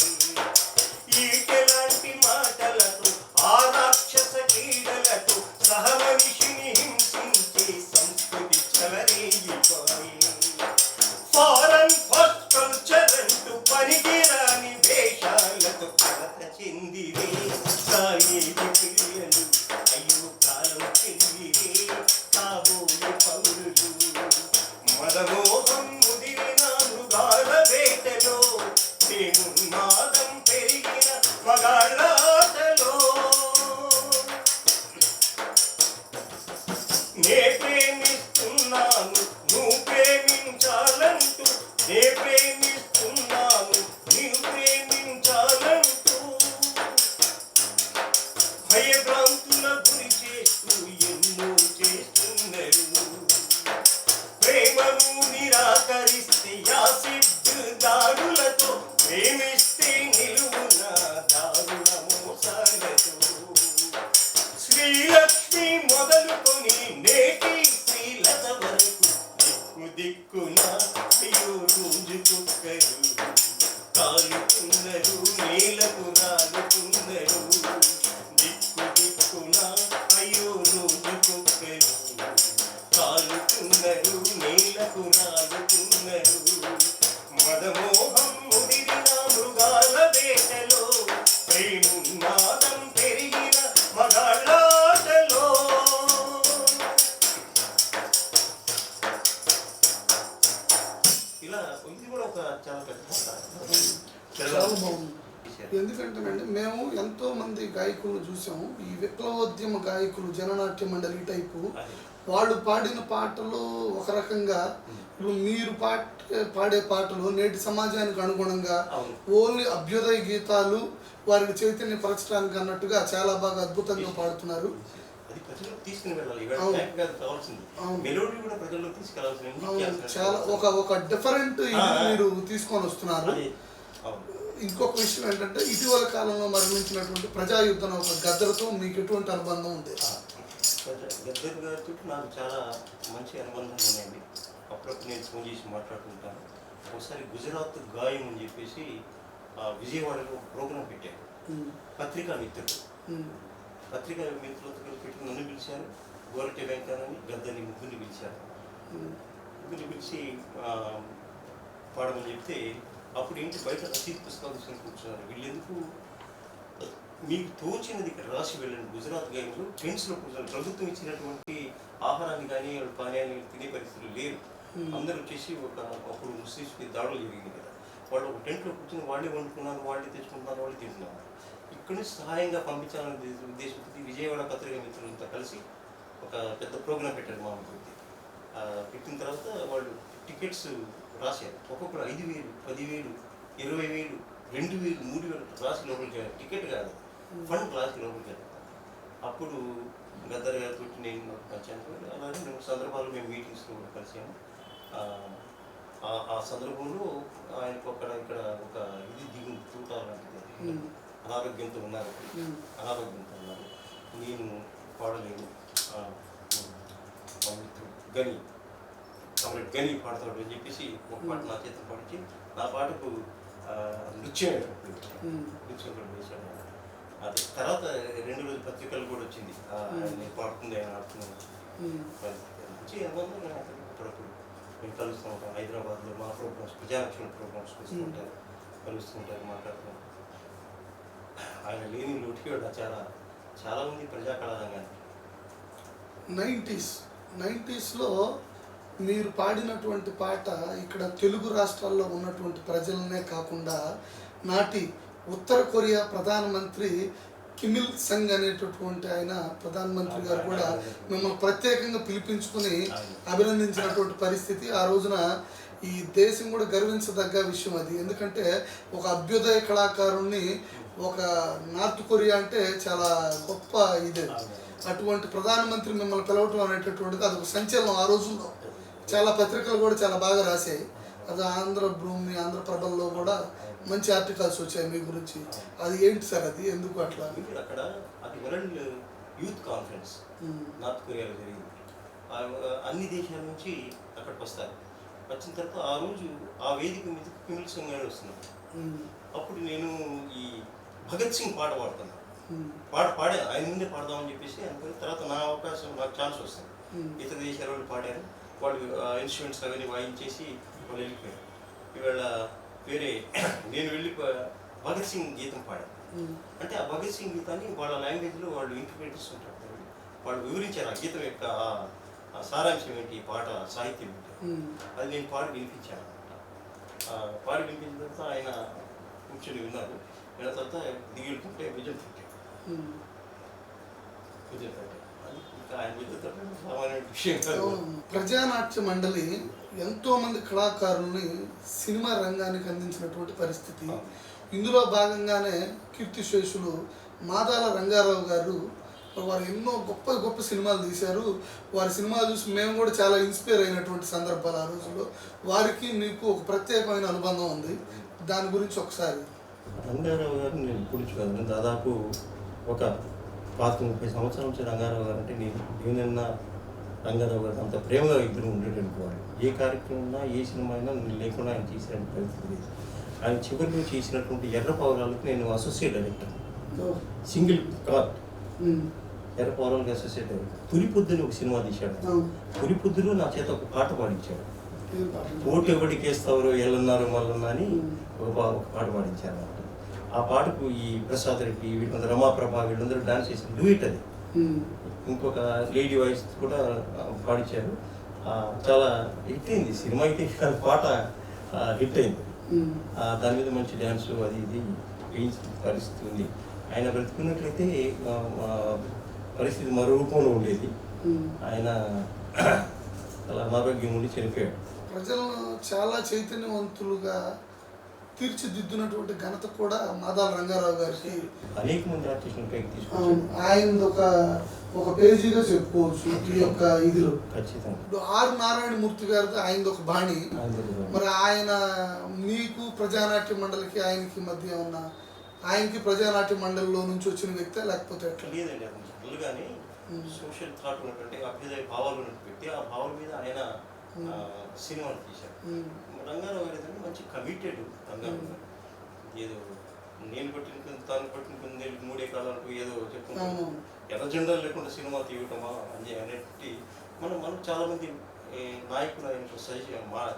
ఈటెలాంటి మాటలతో ఆ రాక్షస కీడలతో సహమనిషిని హింసించే సంస్కృతి చెలరేగిపోయి. ఫారెన్ ఫస్ట్ కల్చర్ అంటూ పనికిరాని వేషాలతో కలత చెందిరే సాయేది పిల్లలు. అయ్యో కాలం చెందిరే కాబోయే పౌరులు చాలా పెద్ద చాలా బాగుంది. ఎందుకంటేనండి మేము ఎంతో మంది గాయకులను చూసాము. ఈ విప్లవోద్యమ గాయకులు జననాట్య మండలి టైపు వాళ్ళు పాడిన పాటలు ఒక రకంగా, ఇప్పుడు మీరు పాడే పాటలు నేటి సమాజానికి అనుగుణంగా ఓన్లీ అభ్యుదయ గీతాలు వారికి చైతన్యపరచడానికి అన్నట్టుగా చాలా బాగా అద్భుతంగా పాడుతున్నారు. చాలా ఒక డిఫరెంట్ మీరు తీసుకొని వస్తున్నారు. ఇంకొక విషయం ఏంటంటే ఇటీవల కాలంలో మరణించినటువంటి ప్రజాయుద్ధం ఒక గద్దర్తో మీకు ఎటువంటి అనుబంధం ఉంది? గద్దర్ గారితో నాకు చాలా మంచి అనుబంధాలు ఉన్నాయండి. అప్పుడప్పుడు నేను ఫోన్ చేసి మాట్లాడుతుంటాను. ఒకసారి గుజరాత్ గాయం అని చెప్పేసి విజయవాడలో ఒక ప్రోగ్రాం పెట్టారు. పత్రికా మిత్రులు పెట్టి నన్ను పిలిచారు. గోరటి వెంకటని గద్దర్ని ముగ్గురిని పిలిచారు. ముగ్గురిని పిలిచి పాడమని చెప్తే అప్పుడు ఏంటి బయట రసీదు పుస్తకాలు తీసుకొని కూర్చున్నారు. వీళ్ళెందుకు మీకు తోచినది ఇక్కడ రాసి వెళ్ళండి. గుజరాత్ గేమ్లో టెంట్స్లో కూర్చొని ప్రభుత్వం ఇచ్చినటువంటి ఆహారాన్ని కానీ పానీయాన్ని తినే పరిస్థితులు లేరు. అందరూ వచ్చేసి అప్పుడు ముస్లింస్కి దాడులు జరిగింది కదా, వాళ్ళు ఒక టెంట్లో కూర్చొని వాళ్ళే వండుకున్నారు, వాళ్ళే తెచ్చుకుంటున్నారు, వాళ్ళే తింటున్నారు. ఇక్కడి నుంచి సహాయంగా పంపించాలనే ఉద్దేశంతో విజయవాడ పత్రికా మిత్రులతో కలిసి ఒక పెద్ద ప్రోగ్రాం పెట్టారు. మా అభివృద్ధి పెట్టిన తర్వాత వాళ్ళు టికెట్స్ రాశారు. ఒక్కొక్కరు 5,000, 10,000, 20,000, 2,000, 3,000 రాసి లోపలికి టికెట్ కాదు, ఫండ్ రాసి లోపలికి వెళ్ళారు. అప్పుడు గద్దర్ గారితో నేను వచ్చాను. అలాగే 2 సందర్భాలు మేము మీటింగ్స్లో కూడా కలిసాము. ఆ సందర్భంలో ఆయనకు ఇక్కడ ఒక ఇది దిగు చూడాలంటే అనారోగ్యంతో ఉన్నారు. నేను పాడలేను, గని పాడతాడు అని చెప్పేసి ఒక పాట నా చేత పాడించి నా పాటకు నృత్యం కూడా వేశాడు. అది తర్వాత 2 రోజుల పత్రికలు కూడా వచ్చింది. నేను పాడుతుంది ఆయన ఆడుతున్నాను మంచి అనుబంధం. అప్పుడప్పుడు మేము కలుస్తూ ఉంటాం. హైదరాబాద్లో మా ప్రోగ్రామ్స్, ప్రజారక్షణ ప్రోగ్రామ్స్ వస్తుంటారు, కలుస్తుంటారు, మాట్లాడుతున్నాం. ఆయన లేని లోటుగా చాలా ఉంది ప్రజా కళారంగానికి. 90స్లో మీరు పాడినటువంటి పాట ఇక్కడ తెలుగు రాష్ట్రాల్లో ఉన్నటువంటి ప్రజలనే కాకుండా నాటి ఉత్తర కొరియా ప్రధానమంత్రి కిమ్ ఇల్ సంగ్ అనేటటువంటి ఆయన ప్రధానమంత్రి గారు కూడా మిమ్మల్ని ప్రత్యేకంగా పిలిపించుకుని అభినందించినటువంటి పరిస్థితి. ఆ రోజున ఈ దేశం కూడా గర్వించదగ్గ విషయం అది. ఎందుకంటే ఒక అభ్యుదయ కళాకారుణ్ణి ఒక నార్త్ కొరియా అంటే చాలా గొప్ప ఇది. అటువంటి ప్రధానమంత్రి మిమ్మల్ని పిలవటం అనేటటువంటిది అదొక సంచలనం. ఆ రోజుల్లో చాలా పత్రికలు కూడా చాలా బాగా రాశాయి. అది ఆంధ్రభూమి, ఆంధ్రప్రభల్లో కూడా మంచి ఆర్టికల్స్ వచ్చాయి మీ గురించి. అది ఏంటి సార్, అది ఎందుకు అట్లా? అక్కడ అది వరల్డ్ యూత్ కాన్ఫరెన్స్ నార్త్ కొరియాలో జరిగింది. అన్ని దేశాల నుంచి అక్కడికి వస్తారు. వచ్చిన తర్వాత ఆ రోజు ఆ వేదిక మీద కిమ్ ఇల్ సంగ్ గారు వస్తున్నారు. అప్పుడు నేను ఈ భగత్ సింగ్ పాట పాడుతున్నాను. పాడాను, ఆయన ముందే పాడదామని చెప్పేసి అనుకుని తర్వాత నా అవకాశం, నాకు ఛాన్స్ వస్తుంది. ఇతర దేశాల వాళ్ళు పాడారు. వాళ్ళు ఇన్స్ట్రుమెంట్స్ అవన్నీ వాయించేసి వాళ్ళు వెళ్ళిపోయారు. ఇవాళ వేరే నేను వెళ్ళి భగత్ సింగ్ గీతం పాడాను. అంటే ఆ భగత్ సింగ్ గీతాన్ని వాళ్ళ లాంగ్వేజ్లో వాళ్ళు ఇంటర్ప్రిట్ చేస్తుంటారు. వాళ్ళు వివరించారు ఆ గీతం యొక్క సారాంశం ఏంటి, పాట సాహిత్యం ఏంటి. అది నేను పాడి వినిపించాను అనమాట. పాడి వినిపించిన తర్వాత ఆయన కూర్చొని విన్నారు. విన్న తర్వాత దిగులుతుంటే విజయం పెట్టాడు. ప్రజానాట్య మండలి ఎంతో మంది కళాకారుల్ని సినిమా రంగానికి అందించినటువంటి పరిస్థితి. ఇందులో భాగంగానే కీర్తిశేషులు మాదాల రంగారావు గారు వారు ఎన్నో గొప్ప గొప్ప సినిమాలు తీశారు. వారి సినిమాలు చూసి మేము కూడా చాలా ఇన్స్పైర్ అయినటువంటి సందర్భాలు ఆ రోజుల్లో. వారికి మీకు ఒక ప్రత్యేకమైన అనుబంధం ఉంది, దాని గురించి ఒకసారి. రంగారావు గారు నేను ఇప్పుడు చూడాలి, దాదాపు ఒక 30 సంవత్సరాల నుంచి రంగారావు గారు అంటే నేనన్నా రంగారావు గారు అంత ప్రేమగా ఇద్దరు ఉండేటనుకోవాలి. ఏ కార్యక్రమం ఉన్నా, ఏ సినిమా అయినా లేకుండా ఆయన చేసినటువంటి పరిస్థితి లేదు. ఆయన చివరిలో చేసినటువంటి ఎర్ర పౌరాలకు నేను అసోసియేట్ డైరెక్టర్, సింగిల్ కార్డ్ ఎర్ర పౌరాలకు అసోసియేట్ డైరెక్టర్. పులిపుద్దుని ఒక సినిమా తీశాడు. పులిపుద్దులో నా చేత ఒక పాట పాడించాడు. ఓటు ఎవడికేస్తారో ఎల్లన్నారు మల్లన్నా అని ఒక పాట పాడించారు. ఆ పాటకు ఈ ప్రసాద్ రెడ్డి, వీళ్ళందరూ రమాప్రభ, వీళ్ళందరూ డాన్స్ చేసిన డూయిట్ అది. ఇంకొక లేడీ వాయిస్ కూడా పాడించారు. చాలా హిట్ అయింది సినిమా. అయితే పాట హిట్ అయింది. దాని మీద మంచి డ్యాన్స్ అది ఇది వేయించిన పరిస్థితి ఉంది. ఆయన బ్రతుకున్నట్లయితే పరిస్థితి మరో రూపంలో ఉండేది. ఆయన అలా అనారోగ్యం ఉండి చనిపోయాడు. ప్రజలను చాలా చైతన్యవంతులుగా తీర్చిదిద్దినటువంటి ఘనత కూడా మాదాల రంగారావు గారికి. అనేక మంది ఆర్టిస్టులను పైకి తీసుకొచ్చారు. ఆయన ఒక పేజీగా చెప్పుకోవచ్చు ఈ యొక్క ఇదిలో. ఖచ్చితంగా ఆర్ నారాయణమూర్తి గారితో ఆయనది ఒక బాణి. మరి ఆయన మీకు ప్రజానాట్య మండలికి ఆయనకి మధ్య ఉన్న, ఆయనకి ప్రజానాట్య మండలిలో నుంచి వచ్చిన వ్యక్తి లేకపోతే ఎట్లా? లేదండి, అతను జనరల్గానే సోషల్ థాట్ ఉన్నటువంటి అభ్యుదయ భావాలు ఉన్నటువంటి వ్యక్తి. ఆ భావాల మీద ఆయన సినిమాలు తీశారు. రంగారావు గారు ఏదంటే మంచి కమిటెడ్. రంగారావు గారు ఏదో నేను పట్టిన తాను పట్టిన మూడే కాలాలకు ఏదో చెప్పుకుంటాను, ఎర్ర జెండాలు లేకుండా సినిమా తీయటమా అని అనేటువంటి మనం చాలామంది నాయకులు ఆయనకు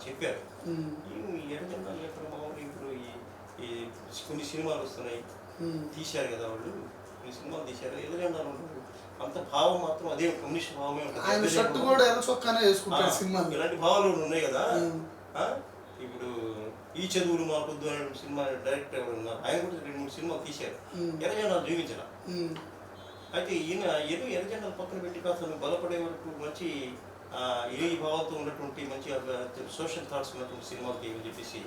చెప్పారు. ఈ ఎర్ర జెండాలు లేకుండా మామూలు ఇప్పుడు ఈ కొన్ని సినిమాలు వస్తున్నాయి, తీశారు కదా వాళ్ళు, కొన్ని సినిమాలు తీశారు, ఎర్ర జెండాలు ఉండవు. అంత భావం మాత్రం అదే కమ్యూనిస్ట్ భావమే ఉంటుంది. ఇలాంటి భావాలు ఉన్నాయి కదా. ఇప్పుడు ఈ చదువులు మాకొద్దు అనే సినిమా డైరెక్టర్ ఎవరు ఉన్నారు, ఆయన కూడా 2-3 సినిమాలు తీశారు, ఎర్ర జెండాలు చూపించాల. అయితే ఈయన ఎర్ర జెండాలు పక్కన పెట్టి కాస్త బలపడే వరకు మంచి ఏ భావాలతో ఉన్నటువంటి మంచి సోషల్ థాట్స్ ఉన్నటువంటి సినిమాలు తీయని చెప్పేసి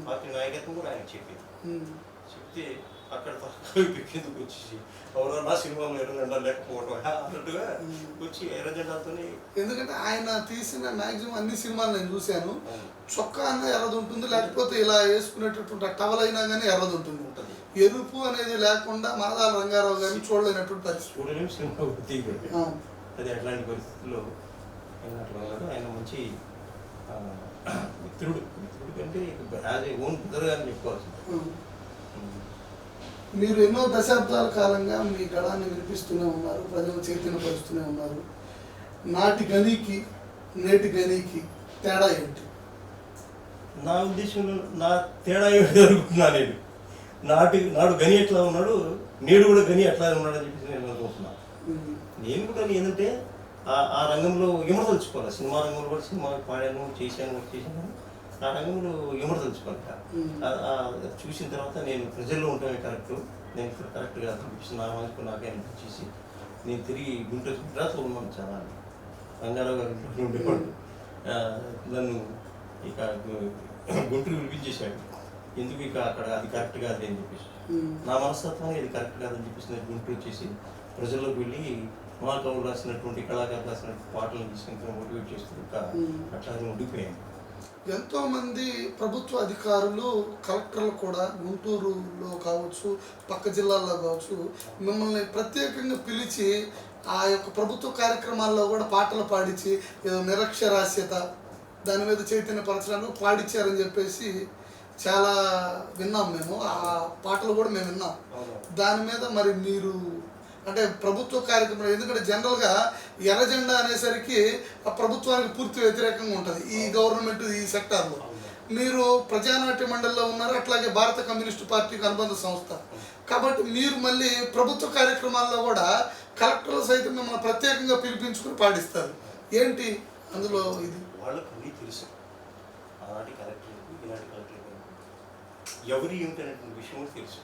పార్టీ నాయకత్వం కూడా ఆయన చెప్తే అక్కడ ఎందుకు వచ్చేసి ఎవరో నా సినిమాలో ఎర్ర జెండా లేకపోవడం అన్నట్టుగా వచ్చి ఎర్ర జెండాతోనే. ఎందుకంటే ఆయన తీసిన మ్యాక్సిమం అన్ని సినిమాలు నేను చూశాను, చొక్కా అన్న ఎర్రది ఉంటుంది, లేకపోతే ఇలా వేసుకునేటటువంటి టవల్ అయినా కానీ ఎర్రది ఉంటుంది. ఎరుపు అనేది లేకుండా మాదాల రంగారావు గారిని చూడలేనటువంటి పరిస్థితి. చూడలేని సినిమా అది అట్లాంటి పరిస్థితుల్లో ఆయన మంచి మిత్రుడు కంటే యాజ్ ఏ ఓన్ బ్రదర్ అని చెప్పుకోవాల్సింది. మీరు ఎన్నో దశాబ్దాల కాలంగా మీ గళాన్ని వినిపిస్తూనే ఉన్నారు, ప్రజలు చైతన్యపరుస్తూనే ఉన్నారు. నాటి గనికి నేటి గనికి తేడా ఏంటి? నా ఉద్దేశంలో నా తేడా ఏంటి అనుకుంటున్నా. నేను నాడు గని ఎట్లా ఉన్నాడు, నేడు కూడా గని ఎట్లా ఉన్నాడని చెప్పేసి నేను అనుకుంటున్నా. నేను కూడా ఏంటంటే ఆ రంగంలో విమర్శించుకోవాలి. సినిమా రంగంలో కూడా సినిమా పాడాను, చేశాను. ఆ రంగంలో విమర్శించుకోవాలి. చూసిన తర్వాత నేను ప్రజల్లో ఉండటమే కరెక్ట్, నేను ఇక్కడ కరెక్ట్ కాదు అనిపించి నా మనసుకు నాకే అనిపించేసి నేను తిరిగి గుంటూరు ఉన్నాను. చాలా రంగారావు గారు ఇంట్లో ఉండేవాడు. నన్ను ఇక గుంటూరు పిలిపించేశాడు. ఎందుకు ఇక అక్కడ అది కరెక్ట్ కాదు అని చెప్పేసి, నా మనస్తత్వాన్ని ఇది కరెక్ట్ కాదని చెప్పేసి నేను గుంటూరు వచ్చేసి ప్రజల్లోకి వెళ్ళి మహాకవులు రాసినటువంటి కళాకారులు రాసినటువంటి పాటలను తీసుకుని మోటివేట్ చేస్తూ అట్లా ఉండిపోయాను. ఎంతోమంది ప్రభుత్వ అధికారులు, కలెక్టర్లు కూడా గుంటూరులో కావచ్చు, పక్క జిల్లాల్లో కావచ్చు, మిమ్మల్ని ప్రత్యేకంగా పిలిచి ఆ యొక్క ప్రభుత్వ కార్యక్రమాల్లో కూడా పాటలు పాడించి ఏదో నిరక్షరాస్యత దాని మీద చైతన్యపరచడానికి పాడించారని చెప్పేసి చాలా విన్నాం మేము. ఆ పాటలు కూడా మేము విన్నాం. దాని మీద మరి మీరు అంటే ప్రభుత్వ కార్యక్రమం, ఎందుకంటే జనరల్గా ఎర్ర జెండా అనేసరికి ఆ ప్రభుత్వానికి పూర్తి వ్యతిరేకంగా ఉంటుంది ఈ గవర్నమెంట్ ఈ సెక్టార్లో. మీరు ప్రజానాట్య మండలిలో ఉన్నారు, అట్లాగే భారత కమ్యూనిస్టు పార్టీకి అనుబంధ సంస్థ కాబట్టి మీరు మళ్ళీ ప్రభుత్వ కార్యక్రమాల్లో కూడా కలెక్టర్లు సైతం మిమ్మల్ని ప్రత్యేకంగా పిలిపించుకుని పాడిస్తారు. ఏంటి అందులో ఇది? వాళ్ళకు అన్నీ తెలుసు. ఆనాటి కలెక్టర్లకు ఈనాటి కలెక్టర్లకు ఎవరు ఏమిటనేటువంటి విషయం తెలుసు.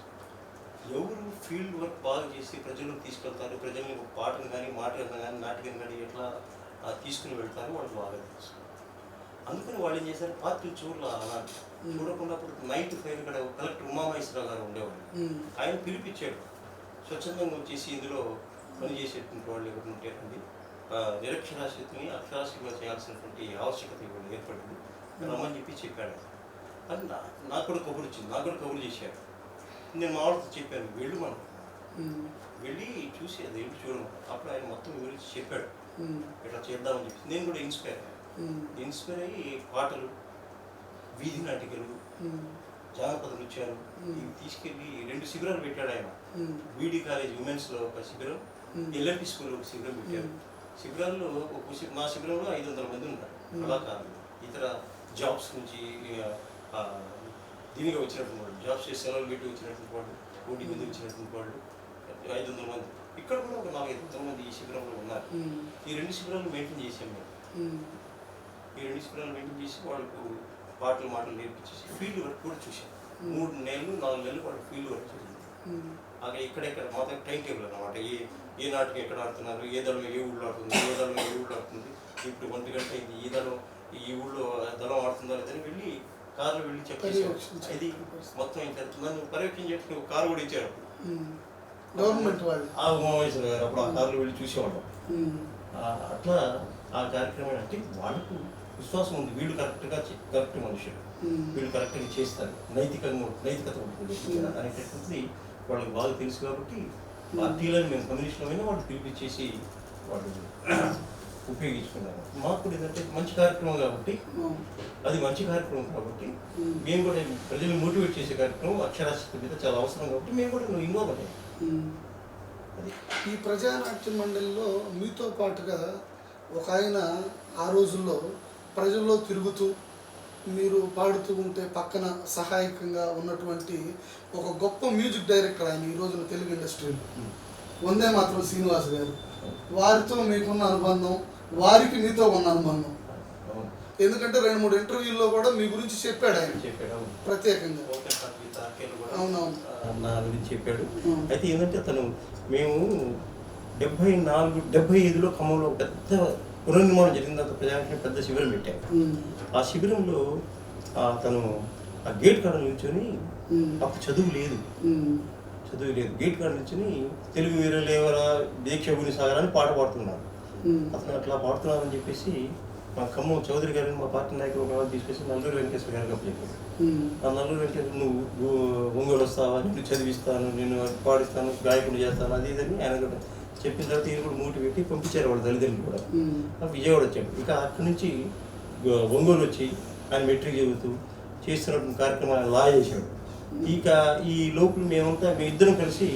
ఎవరు ఫీల్డ్ వర్క్ బాగా చేసి ప్రజలకు తీసుకెళ్తారు, ప్రజల్ని ఒక పాటను కానీ మాటలను కానీ నాటకం కానీ ఎట్లా తీసుకుని వెళ్తారో వాళ్ళకి బాగా తెలుసు. అందుకని వాళ్ళు ఏం చేశారు, పార్టీలు చూడకుండా అప్పుడు 9 to 5 ఇక్కడ కలెక్టర్ ఉమామహేశ్వరరావు గారు ఉండేవాళ్ళు. ఆయన పిలిపించాడు, స్వచ్ఛందంగా వచ్చేసి ఇందులో పనిచేసేటువంటి వాళ్ళు ఎవరు ఉంటారండి, నిరక్షరాస్యతని అక్షరాస్యంగా చేయాల్సినటువంటి ఆవశ్యకత ఇవ్వండి ఏర్పడింది రమ్మని చెప్పాడు. అది నాకు కూడా కబురు వచ్చింది, నాకు కూడా కబురు చేశారు. నేను మా వాళ్ళతో చెప్పాను, వెళ్ళు మనం వెళ్ళి చూసి అది ఏంటి చూడము. అప్పుడు ఆయన మొత్తం వివరించి చెప్పాడు ఇట్లా చేద్దామని చెప్పి. నేను కూడా ఇన్స్పైర్ అయ్యి పాటలు, వీధి నాటికలు, జానపద నృత్యాలు ఇవి తీసుకెళ్ళి 2 శిబిరాలు పెట్టాడు ఆయన. బీడీ కాలేజ్ ఉమెన్స్లో ఒక శిబిరం, ఎల్ఎంపీ స్కూల్లో ఒక శిబిరం పెట్టారు. శిబిరాల్లో మా శిబిరంలో 500 మంది ఉన్నారు కళాకారులు, ఇతర జాబ్స్ నుంచి దీనిగా వచ్చినటువంటి వాళ్ళు, జాబ్స్ చేసి సెలవులు పెట్టి వచ్చినటువంటి వాళ్ళు, పోటీ మీద వచ్చినటువంటి వాళ్ళు 500 మంది. ఇక్కడ కూడా ఒక 400-500 మంది ఈ శిబిరంలో ఉన్నారు. ఈ 2 శిబిరాలు మెయింటైన్ చేసాం మేము. ఈ 2 శిబిరాలు మెయింటైన్ చేసి వాళ్ళకు పాటలు మాటలు నేర్పించేసి ఫీల్డ్ వర్క్ కూడా చూశాను. 3 నెలలు 4 నెలలు వాడు ఫీల్డ్ వర్క్ చేసింది. అక్కడ ఇక్కడెక్కడ మాత్రం టైం టేబుల్ అన్నమాట. ఏ నాటకం ఎక్కడ ఆడుతున్నారు, ఏ దళం ఏ ఊళ్ళో ఆడుతుంది, ఏ దళం ఏ ఊళ్ళో ఆడుతుంది, ఇప్పుడు 1 గంట అయింది, ఈ దళం ఈ ఊళ్ళో దళం ఆడుతుందా లేదని వెళ్ళి కార్లో వెళ్ళి చెప్పేసారు. ఇది మొత్తం ఏం జరుగుతుందని పర్యవేక్షణ చేసి ఒక కారు కూడా ఇచ్చారు గవర్నమెంట్ వాళ్ళు. ఉమామహేశ్వర గారు అప్పుడు ఆ కార్లో వెళ్ళి చూసేవాళ్ళం. అట్లా ఆ కార్యక్రమం అంటే వాళ్ళకు విశ్వాసం ఉంది, వీళ్ళు కరెక్ట్ మనుషులు, వీళ్ళు కరెక్ట్గా చేస్తారు, నైతికత ఉంటుంది అనేటటువంటిది వాళ్ళకి బాగా తెలుసు. కాబట్టి పార్టీలను మేము కమ్యూనిస్టులమైనా వాళ్ళు పిలిపించేసి వాళ్ళు ఉపయోగించుకున్నారు. మాకు కూడా ఏంటంటే మంచి కార్యక్రమం కాబట్టి, అది మంచి కార్యక్రమం కాబట్టి మేము కూడా ప్రజలు మోటివేట్ చేసే కార్యక్రమం అక్షరాస్యత మీద చాలా అవసరం కాబట్టి మేము కూడా ఇన్వాల్వ్ అయ్యాం. అది ఈ ప్రజానాట్య మండలిలో మీతో పాటుగా ఒక ఆయన ఆ రోజుల్లో ప్రజల్లో తిరుగుతూ మీరు పాడుతూ ఉంటే పక్కన సహాయకంగా ఉన్నటువంటి ఒక గొప్ప మ్యూజిక్ డైరెక్టర్ ఆయన ఈ రోజున తెలుగు ఇండస్ట్రీలో, వందే మాత్రం శ్రీనివాస్ గారు. వారితో మీకున్న అనుబంధం, వారికి మీతో ఉన్న అనుబంధం, ఎందుకంటే 2-3 ఇంటర్వ్యూల్లో కూడా మీ గురించి చెప్పాడు ఆయన ప్రత్యేకంగా. అవునవును, నా గురించి చెప్పాడు. అయితే ఏంటంటే అతను మేము 74-75లో ఖమ్మంలో పెద్ద పునర్నిర్మాణం జరిగింది. అంత ప్రజానికి పెద్ద శిబిరం పెట్టాము. ఆ శిబిరంలో అతను ఆ గేట్ కాడ నిల్చొని, అప్పుడు చదువు లేదు, గేట్ కాడ నిల్చొని తెలుగు వీర లేవరా దీక్షభూని సాగరాన్ని పాట పాడుతున్నాడు. అతను అట్లా పాడుతున్నారని చెప్పేసి మా ఖమ్మం చౌదరి గారిని మా పార్టీ నాయకులు ఒక తీసుకొచ్చి నల్లూరు వెంకటేశ్వర గారికి అప్పచెప్పాడు. ఆ నల్లూరు వెంకటేశ్వర నువ్వు ఒంగోలు వస్తావా, నిన్ను చదివిస్తాను, నేను పాడిస్తాను, గాయకుడు చేస్తాను, అది ఇదని ఆయన కూడా చెప్పిన తర్వాత ఈయన కూడా మూటి పెట్టి పంపించారు వాళ్ళ తల్లిదండ్రులు కూడా. విజయవాడ వచ్చాడు. ఇక అక్కడి నుంచి ఒంగోలు వచ్చి ఆయన మెట్రిక్ చదువుతూ చేస్తున్నటువంటి కార్యక్రమాన్ని లా చేశాడు. ఇక ఈ లోపల మేమంతా ఇద్దరం కలిసి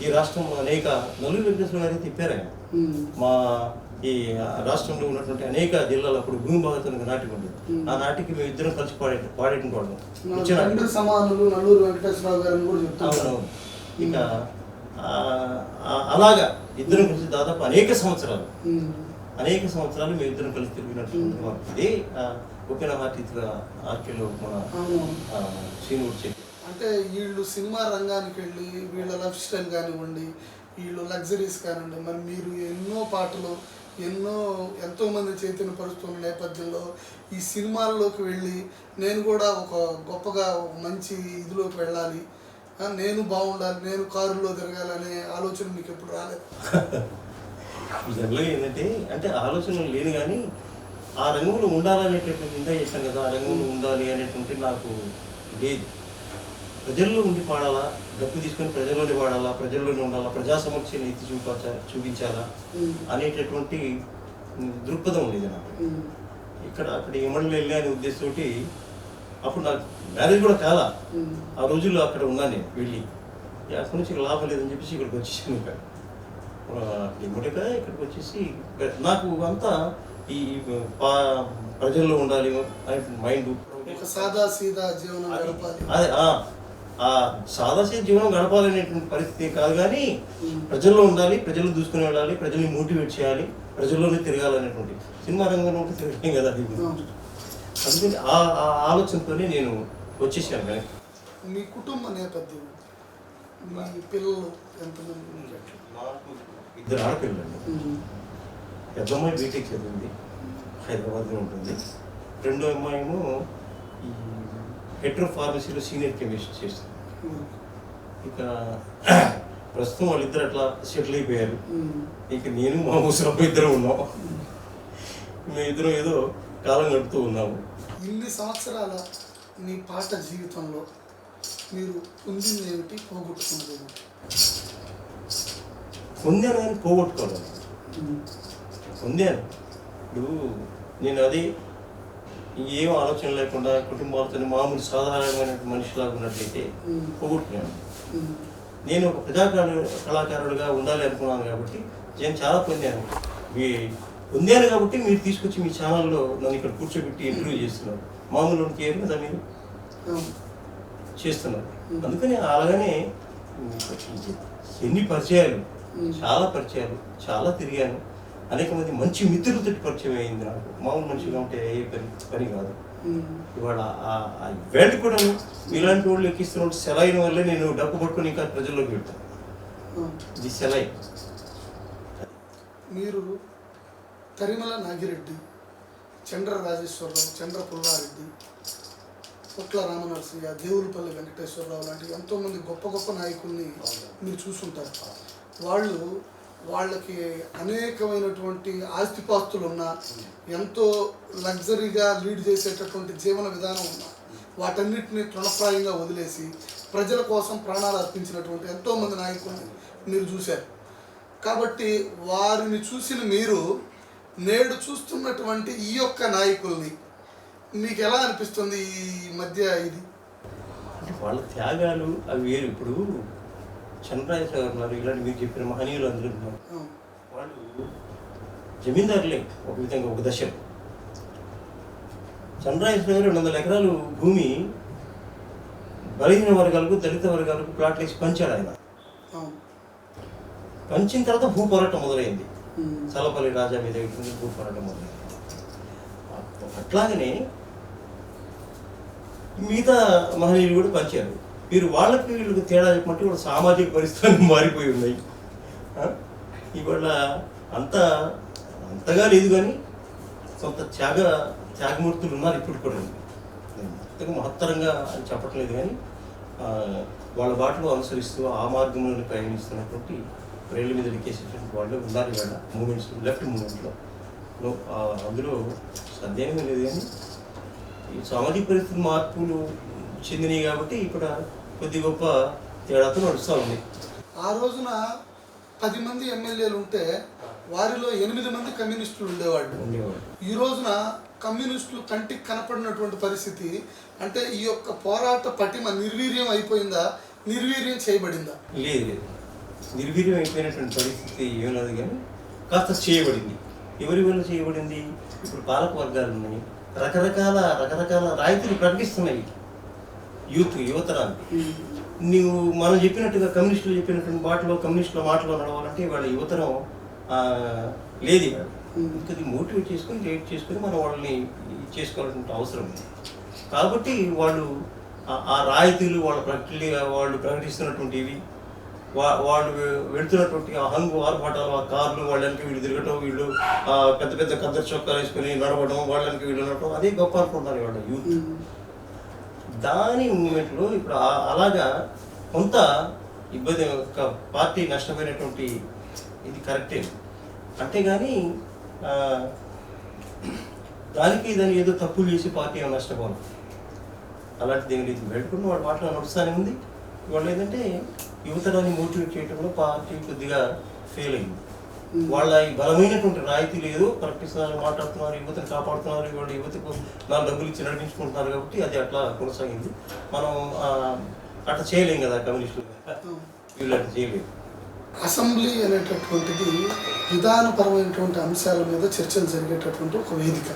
ఈ రాష్ట్రం అనేక నల్లూరు వెంకటేశ్వర గారికి తిప్పారు ఆయన. మా ఈ రాష్ట్రంలో ఉన్నటువంటి అనేక జిల్లాలో అప్పుడు భూమి భాగతులకు నాటికి ఉండేది. ఆ నాటికి మేము ఇద్దరం కలిసి పాడేటువంటి వాళ్ళం. ఇక అలాగా ఇద్దరం కలిసి దాదాపు అనేక సంవత్సరాలు మేము ఇద్దరం కలిసి తిరిగినట్టు ఇదే ఓపెన్ ఆర్టీలో మన శ్రీనివాస్ చెప్పి. అంటే వీళ్ళు సినిమా రంగానికి వెళ్ళి వీళ్ళ లైఫ్ స్టైల్ కానివ్వండి, వీళ్ళు లగ్జరీస్ కానివ్వండి, మరి మీరు ఎన్నో పాటలు ఎంతోమంది చైతన్యపరుస్తున్న నేపథ్యంలో ఈ సినిమాల్లోకి వెళ్ళి నేను కూడా ఒక గొప్పగా ఒక మంచి ఇదిలోకి వెళ్ళాలి, నేను బాగుండాలి, నేను కారులో తిరగాలనే ఆలోచన మీకు ఎప్పుడు రాలేదు? జనరల్గా ఏంటంటే అంటే ఆలోచన లేదు, కానీ ఆ రంగంలో ఉండాలనేటటువంటి ఇందా చేశాను కదా, ఆ రంగంలో ఉండాలి అనేటువంటి నాకు లేదు. ప్రజల్లో ఉండి పాడాలా, డబ్బు తీసుకొని ప్రజల్లోనే పాడాలా, ప్రజల్లోనే ఉండాలా, ప్రజా సమస్యను ఎత్తి చూపించాలా అనేటటువంటి దృక్పథం ఉండేది నాకు. అక్కడ ఎమ్మడిలో వెళ్ళి అనే ఉద్దేశంతో అప్పుడు నాకు మ్యారేజ్ కూడా చాలా ఆ రోజుల్లో అక్కడ ఉన్నాను నేను వెళ్ళి. అక్కడి నుంచి లాభం లేదని చెప్పేసి ఇక్కడికి వచ్చేసాను. ఇక్కడికి వచ్చేసి నాకు అంతా ఈ ప్రజల్లో ఉండాలి మైండ్, సాదా సీదా జీవనం గడపాలి, అదే సాదాసీద జీవనం గడపాలనేటువంటి పరిస్థితి కాదు, కానీ ప్రజల్లో ఉండాలి, ప్రజలు దూసుకుని వెళ్ళాలి, ప్రజల్ని మోటివేట్ చేయాలి, ప్రజల్లోనే తిరగాలనేటువంటి సినిమా రంగంలో ఉంటే తిరగలేం కదా. అందుకని ఆ ఆలోచనతోనే నేను వచ్చేసాను. మీ కుటుంబ నేపథ్యం, మీ పిల్లలు ఎంతమంది? నాకు 2 ఆడపిల్లలండి. పెద్ద అమ్మాయి బీటెక్ చదివింది, హైదరాబాద్లో ఉంటుంది. రెండో అమ్మాయి ఏమో ఈ హెట్రో ఫార్మసీలో సీనియర్ కెమిస్ట్ చేస్తుంది. ఇక ప్రస్తుతం వాళ్ళిద్దరు అట్లా సెటిల్ అయిపోయారు. ఇక నేను మా ముసలమ్మ ఇద్దరం ఉన్నాం. మేమిద్దరం ఏదో కాలం గడుపుతూ ఉన్నాము. ఇన్ని సంవత్సరాల మీ పాట జీవితంలో మీరు పొందింది ఏమిటి, పోగొట్టుకున్నది ఏమిటి? పొందాను కానీ పోగొట్టుకోవాలి. పొందాను ఇప్పుడు నేను అది ఏం ఆలోచన లేకుండా కుటుంబాలతో మామూలు సాధారణమైన మనిషిలాగా ఉన్నట్లయితే పోగొట్టుకున్నాను. నేను ఒక కళాకారుడిగా ఉండాలి అనుకున్నాను కాబట్టి నేను చాలా పొందాను. పొందాను కాబట్టి మీరు తీసుకొచ్చి మీ ఛానల్లో నన్ను ఇక్కడ కూర్చోబెట్టి ఇంటర్వ్యూ చేస్తున్నారు. మామూలు కేర్ కదా మీరు చేస్తున్నారు. అందుకని అలాగనే ఎన్ని పరిచయాలు, చాలా పరిచయాలు, చాలా తిరిగాను. అనేక మంది మంచి మిత్రులతో పరిచయం అయింది నాకు. మామూలు మనిషిగా ఉంటే ఏ పని కాదు. ఇవాళ వేళ కూడా ఇలాంటి వాళ్ళు ఎక్కిస్తున్న సెలైన్ వల్లే నేను డబ్బు పట్టుకుని ఇంకా ప్రజల్లోకి వెళ్తాను. ఇది సెలైన్. మీరు తరిమల నాగిరెడ్డి, చంద్ర రాజేశ్వరరావు, చంద్ర పుల్లారెడ్డి, పుట్ల రామనరసింహ, దేవులపల్లి వెంకటేశ్వరరావు లాంటి ఎంతోమంది గొప్ప గొప్ప నాయకుల్ని మీరు చూసుంటారు. వాళ్ళకి అనేకమైనటువంటి ఆస్తిపాస్తులు ఉన్నా, ఎంతో లగ్జరీగా లీడ్ చేసేటటువంటి జీవన విధానం ఉన్నా, వాటన్నిటిని తృణప్రాయంగా వదిలేసి ప్రజల కోసం ప్రాణాలు అర్పించినటువంటి ఎంతోమంది నాయకుల్ని మీరు చూశారు. కాబట్టి వారిని చూసిన మీరు నేడు చూస్తున్నటువంటి ఈ యొక్క నాయకుల్ని మీకు ఎలా అనిపిస్తుంది ఈ మధ్య? ఇది వాళ్ళ త్యాగాలు అవి వేరు. ఇప్పుడు చంద్రరాజేశ్వర గారు ఉన్నారు, ఇలాంటి మీరు చెప్పిన మహనీయులు అందరూ ఉన్నారు. వాళ్ళు జమీందారులే ఒక విధంగా, ఒక దశ. చంద్రరాజేశ్వర గారు 200 ఎకరాలు భూమి బలహీన వర్గాలకు, దళిత వర్గాలకు ప్లాట్లు వేసి పంచాడు ఆయన. పంచిన తర్వాత భూ పోరాటం మొదలైంది. చల్లపల్లి రాజా మీద భూ పోరాటం మొదలైంది. అట్లాగనే మిగతా మహనీయులు కూడా పంచారు. మీరు వాళ్ళకి వీళ్ళకి తేడా చెప్పమంటే వాళ్ళు సామాజిక పరిస్థితులు మారిపోయి ఉన్నాయి. ఇవాళ అంతగా లేదు, కానీ కొంత త్యాగమూర్తులు ఉన్నారు ఇప్పుడు కూడా. అంతగా మహత్తరంగా అని చెప్పట్లేదు, కానీ వాళ్ళ బాటలో అనుసరిస్తూ ఆ మార్గంలో ప్రయాణిస్తున్నటువంటి రైళ్ళ మీద ఎక్కేసేటువంటి వాళ్ళు ఉన్నారు ఇవాళ మూమెంట్స్, లెఫ్ట్ మూమెంట్లో. అందులో సందేహమే లేదు, కానీ ఈ సామాజిక పరిస్థితి మార్పులు చెందినాయి కాబట్టి ఇప్పుడు కొద్ది గొప్ప తేడాతో నడుస్తూ ఉంది. ఆ రోజున 10 మంది ఎమ్మెల్యేలు ఉంటే వారిలో 8 మంది కమ్యూనిస్టులు ఉండేవాళ్ళు. ఈ రోజున కమ్యూనిస్టులు కంటికి కనపడినటువంటి పరిస్థితి. అంటే ఈ యొక్క పోరాట పటిమ నిర్వీర్యం అయిపోయిందా, నిర్వీర్యం చేయబడిందా? లేదు, నిర్వీర్యం అయిపోయినటువంటి పరిస్థితి ఏం లేదు, కానీ కాస్త చేయబడింది. ఎవరి వల్ల చేయబడింది? ఇప్పుడు పాలక వర్గాలు ఉన్నాయి, రకరకాల రాయితీలు ప్రకటిస్తున్నాయి యువతరానికి. నువ్వు మనం చెప్పినట్టుగా కమ్యూనిస్టులు చెప్పినటువంటి కమ్యూనిస్టుల మాటలో నడవాలంటే వాళ్ళ యువతరం లేదు. ఇది మోటివేట్ చేసుకొని రేట్ చేసుకొని మనం వాళ్ళని చేసుకోవాల్సిన అవసరం ఉంది. కాబట్టి వాళ్ళు ఆ రాయితీలు వాళ్ళు ప్రకటిస్తున్నటువంటివి, వాళ్ళు వెళుతున్నటువంటి ఆ హంగు ఆర్భాటాలు, ఆ కార్లు, వాళ్ళకి వీళ్ళు తిరగటం, వీళ్ళు పెద్ద పెద్ద కద్దరు చొక్కాలు వేసుకొని నడవడం, వాళ్ళకి వీళ్ళు నడవడం, అదే గొప్ప అనుకుంటున్నారు వాళ్ళ యూత్. దాని మూమెంట్లో ఇప్పుడు అలాగా కొంత ఇబ్బంది, ఒక పార్టీ నష్టపోయినటువంటి ఇది కరెక్టే. అంతేగాని దానికి ఏదో తప్పులు చేసి పార్టీ నష్టపోవాలి అలాంటిది ఏమి లేదు. పెట్టుకుని వాళ్ళ మాటలో నడుస్తూనే ఉంది. వాళ్ళు ఏంటంటే యువతరాన్ని మోటివేట్ చేయడంలో పార్టీ కొద్దిగా ఫెయిల్ అయింది. వాళ్ళ ఈ బలమైనటువంటి రాయితీలు ఏదో ప్రకటిస్తున్నారు, మాట్లాడుతున్నారు, యువతను కాపాడుతున్నారు, వాళ్ళు యువతకు 4 డబ్బులు ఇచ్చి నడిపించుకుంటున్నారు. కాబట్టి అది అట్లా కొనసాగింది. మనం అట్లా చేయలేం కదా, కమ్యూనిస్టులు వీళ్ళు అట్లా చేయలేదు. అసెంబ్లీ అనేటటువంటిది విధానపరమైనటువంటి అంశాల మీద చర్చలు జరిగేటటువంటి ఒక వేదిక.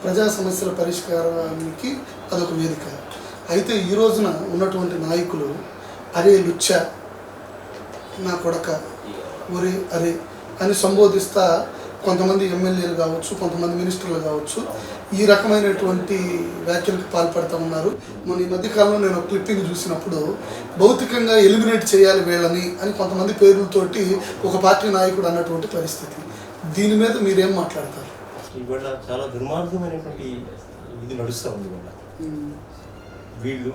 ప్రజా సమస్యల పరిష్కారానికి అదొక వేదిక. అయితే ఈ రోజున ఉన్నటువంటి నాయకులు అరే లుచ్చ, నా కొడక, ఒరే అరే అని సంబోధిస్తా కొంతమంది ఎమ్మెల్యేలు కావచ్చు, కొంతమంది మినిస్టర్లు కావచ్చు, ఈ రకమైనటువంటి వ్యాఖ్యలకు పాల్పడుతూ ఉన్నారు. మొన్న ఈ మధ్యకాలంలో నేను ఒక క్లిప్పింగ్ చూసినప్పుడు భౌతికంగా ఎలిమినేట్ చేయాలి వీళ్ళని అని కొంతమంది పేర్లతోటి ఒక పార్టీ నాయకుడు అన్నటువంటి పరిస్థితి. దీని మీద మీరేం మాట్లాడతారు? ఇవాళ చాలా దుర్మార్గమైనటువంటి ఇది నడుస్తూ ఉంది. వీళ్ళు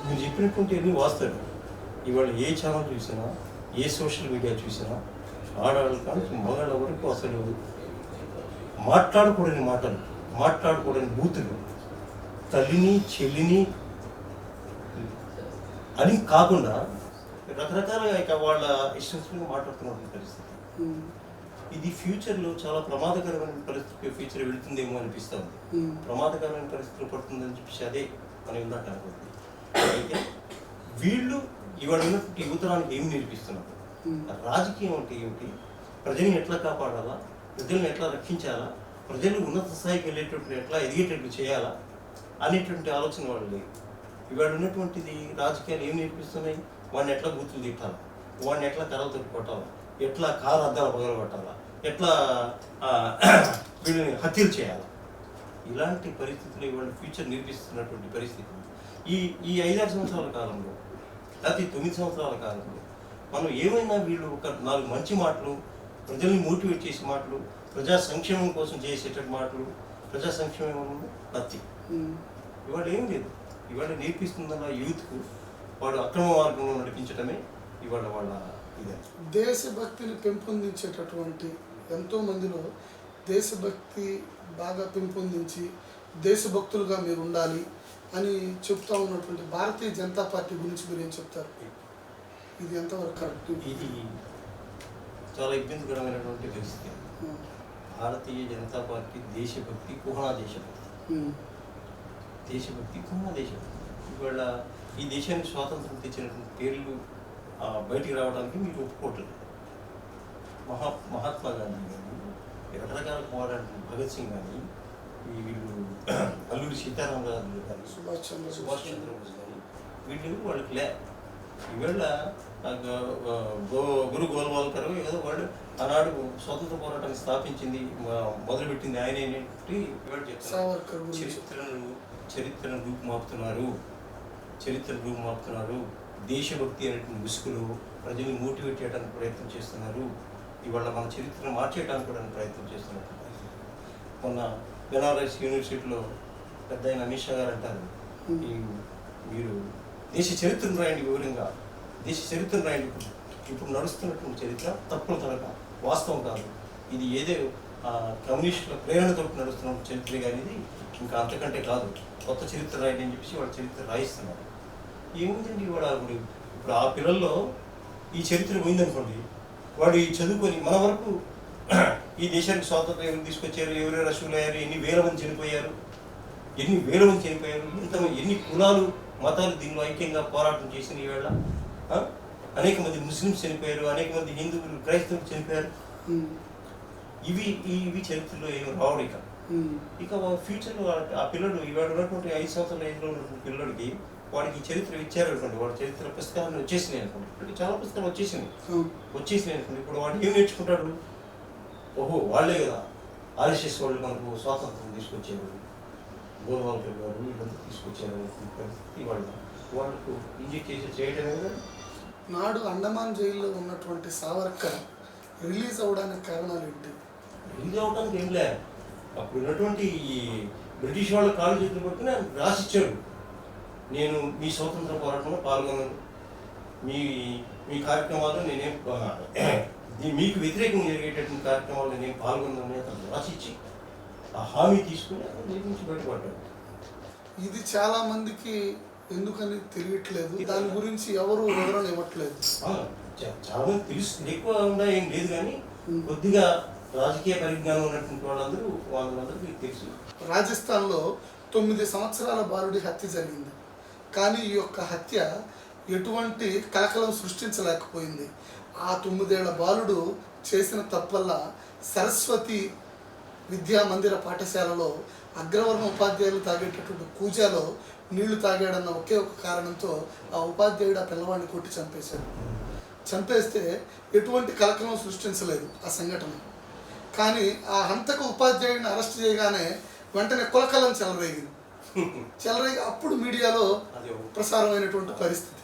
మీరు చెప్పినటువంటి అన్ని వాస్తవం. ఇవాళ ఏ ఛానల్ చూసినా, ఏ సోషల్ మీడియా చూసినా, ఆడవాళ్ళ కానీ మగాళ్ళ వరకు అసలు మాట్లాడకూడని మాటలు, మాట్లాడకూడని బూతులు, తల్లిని చెల్లిని అని కాకుండా రకరకాలుగా ఇక వాళ్ళ ఇష్టంగా మాట్లాడుతున్న పరిస్థితి. ఇది ఫ్యూచర్లో చాలా ప్రమాదకరమైన పరిస్థితి, ఫ్యూచర్ వెళుతుందేమో అనిపిస్తూ ఉంది. ప్రమాదకరమైన పరిస్థితులు పడుతుందని చెప్పేసి అదే మనం ఇందాక అనుకుంటుంది. అయితే వీళ్ళు ఇవాళ ఉన్నటువంటి యువతరానికి ఏమి నేర్పిస్తున్నారు? రాజకీయం అంటే ఏమిటి, ప్రజల్ని ఎట్లా కాపాడాలా, ప్రజల్ని ఎట్లా రక్షించాలా, ప్రజలు ఉన్నత స్థాయికి వెళ్ళేటట్టు ఎట్లా ఎదిగేటట్టు చేయాలా అనేటువంటి ఆలోచన వాళ్ళు లేదు. ఇవాళ ఉన్నటువంటిది రాజకీయాలు ఏం నేర్పిస్తున్నాయి? వాడిని ఎట్లా బూతులు తిట్టాలా, వాడిని ఎట్లా కర్రలతో కొట్టాలా, ఎట్లా కారు అద్దాలు పగలగొట్టాలా, ఎట్లా వీళ్ళని హత్యలు చేయాలా, ఇలాంటి పరిస్థితులు ఇవాళ ఫ్యూచర్ నిర్మిస్తున్నటువంటి పరిస్థితి. ఈ 5-6 సంవత్సరాల కాలంలో, లేకపోతే 9 సంవత్సరాల కాలంలో మనం ఏమైనా వీళ్ళు ఒక 4 మంచి మాటలు, ప్రజల్ని మోటివేట్ చేసే మాటలు, ప్రజా సంక్షేమం కోసం చేసేటటువంటి మాటలు, ప్రజా సంక్షేమం నచ్చి ఇవాళ ఏం లేదు. ఇవాళ నేర్పిస్తుందన్న యూత్కు వాడు అక్రమ మార్గంలో నడిపించడమే ఇవాళ వాళ్ళ ఇదే. దేశభక్తిని పెంపొందించేటటువంటి ఎంతో మందిలో దేశభక్తి బాగా పెంపొందించి దేశభక్తులుగా మీరు ఉండాలి అని చెప్తా ఉన్నటువంటి భారతీయ జనతా పార్టీ గురించి మీరు ఏం చెప్తారు? ఇది ఎంతవరకు కరెక్ట్? ఇది చాలా ఇబ్బందికరమైనటువంటి పరిస్థితి. భారతీయ జనతా పార్టీ దేశభక్తి కుహనా దేశభక్తి, దేశభక్తి కుహనా దేశభక్తి. ఇవాళ ఈ దేశానికి స్వాతంత్రం తెచ్చినటువంటి పేర్లు బయటికి రావడానికి మీరు ఒప్పుకోవట్లేదు. మహాత్మా గాంధీ కానీ, రకరకాల పోరాటం భగత్ సింగ్ కానీ, వీళ్ళు అల్లూరి సీతారామరాజు కానీ, సుభాష్ చంద్రబోస్ కానీ, వీళ్ళు వాళ్ళకి ఈవేళ గురు గోల్వాల్కర్ ఏదో వాళ్ళు ఆనాడు స్వతంత్ర పోరాటాన్ని స్థాపించింది, మొదలుపెట్టింది ఆయన ఏంటి ఇవాళ చెప్తారు. చరిత్రను రూపుమాపుతున్నారు. దేశభక్తి అనేటువంటి ముసుగులు ప్రజల్ని మోటివేట్ చేయడానికి ప్రయత్నం చేస్తున్నారు. ఇవాళ మన చరిత్రను మార్చేయడానికి కూడా ప్రయత్నం చేస్తున్నారు. మొన్న బెనారస్ యూనివర్సిటీలో పెద్ద అయిన అమిత్ షా గారు అంటారు, మీరు దేశ చరిత్రను రాయండి, వివరంగా దేశ చరిత్రను రాయండి. ఇప్పుడు నడుస్తున్నటువంటి చరిత్ర తప్పుల తరగ వాస్తవం కాదు, ఇది ఏదో కమ్యూనిస్టుల ప్రేరణతో నడుస్తున్న చరిత్ర కానీ ఇది ఇంకా అంతకంటే కాదు, కొత్త చరిత్ర రాయండి అని చెప్పేసి వాళ్ళ చరిత్ర రాయిస్తున్నారు. ఏముందండి ఇవాళ ఇప్పుడు ఆ పిల్లల్లో ఈ చరిత్ర పోయిందనుకోండి, వాడు ఈ చదువుకొని మన వరకు ఈ దేశానికి స్వాతంత్రం ఎవరు తీసుకొచ్చారు, ఎవరెవరు రసూలు అయ్యారు, ఎన్ని వేల మంది చనిపోయారు, ఎన్ని కులాలు మతాలు దీనిలో ఐక్యంగా పోరాటం చేసిన ఈవేళ అనేక మంది ముస్లిమ్స్ చనిపోయారు, అనేక మంది హిందువులు క్రైస్తవులు చనిపోయారు. ఇవి చరిత్రలో ఏమి రావడం. ఇక ఫ్యూచర్లో ఆ పిల్లడు ఇవాళ ఉన్నటువంటి 5 సంవత్సరాల ఏజ్లో ఉన్నటువంటి పిల్లడికి వాడికి చరిత్ర ఇచ్చారనుకోండి, వాడి చరిత్ర పుస్తకాలను వచ్చేసినాయి అనుకోండి, ఇప్పటికి చాలా పుస్తకాలు వచ్చేసినాయి అనుకోండి. ఇప్పుడు వాడు ఏం నేర్చుకుంటాడు? ఓహో, వాళ్ళే కదా ఆర్ఎస్ఎస్ వాళ్ళు మనకు స్వాతంత్రం తీసుకొచ్చారు, గోల్వాల్కర్ గారు వీళ్ళంతా తీసుకొచ్చారు పరిస్థితి వాళ్ళకు ఇంజెక్ట్ చేసి చేయటమే కదా. నాడు అండమాన్ జైల్లో ఉన్నటువంటి సావర్కర్ రిలీజ్ అవ్వడానికి కారణాలు ఏంటి? రిలీజ్ అవ్వడానికి ఏం లే, అప్పుడు ఉన్నటువంటి ఈ బ్రిటిష్ వాళ్ళ కాళ్ళు చేతులు పట్టుకుని ఆయన రాసిచ్చాడు, నేను మీ స్వాతంత్ర పోరాటంలో పాల్గొన్నాను, మీ కార్యక్రమాల్లో నేనేం మీకు వ్యతిరేకంగా జరిగేటటువంటి కార్యక్రమాల్లో నేనేం పాల్గొన్నాను అతను రాసిచ్చి ఆ హామీ తీసుకుని అతను దీని నుంచి బయటపడ్డాడు. ఇది చాలా మందికి ఎందుకని తెలియట్లేదు, దాని గురించి ఎవరు వివరణ ఇవ్వట్లేదు. చాలా మంది తెలుసు, ఎక్కువ ఉందా ఏం లేదు, కానీ కొద్దిగా రాజకీయ పరిజ్ఞానం ఉన్నటువంటి వాళ్ళందరికీ తెలుసు. రాజస్థాన్లో 9 సంవత్సరాల బాలుడి హత్య జరిగింది, కానీ ఈ యొక్క హత్య ఎటువంటి కలకలం సృష్టించలేకపోయింది. ఆ 9 ఏళ్ల బాలుడు చేసిన తప్పు వల్ల సరస్వతి విద్యా మందిర పాఠశాలలో అగ్రవర్ణ ఉపాధ్యాయులు తాగేటటువంటి కూజాలో నీళ్లు తాగాడన్న ఒకే ఒక కారణంతో ఆ ఉపాధ్యాయుడు ఆ పిల్లవాడిని కొట్టి చంపేస్తే ఎటువంటి కలకలం సృష్టించలేదు ఆ సంఘటన. కానీ ఆ హంతక ఉపాధ్యాయుడిని అరెస్ట్ చేయగానే వెంటనే కులకలం చెలరేగి అప్పుడు మీడియాలో ప్రసారమైనటువంటి పరిస్థితి.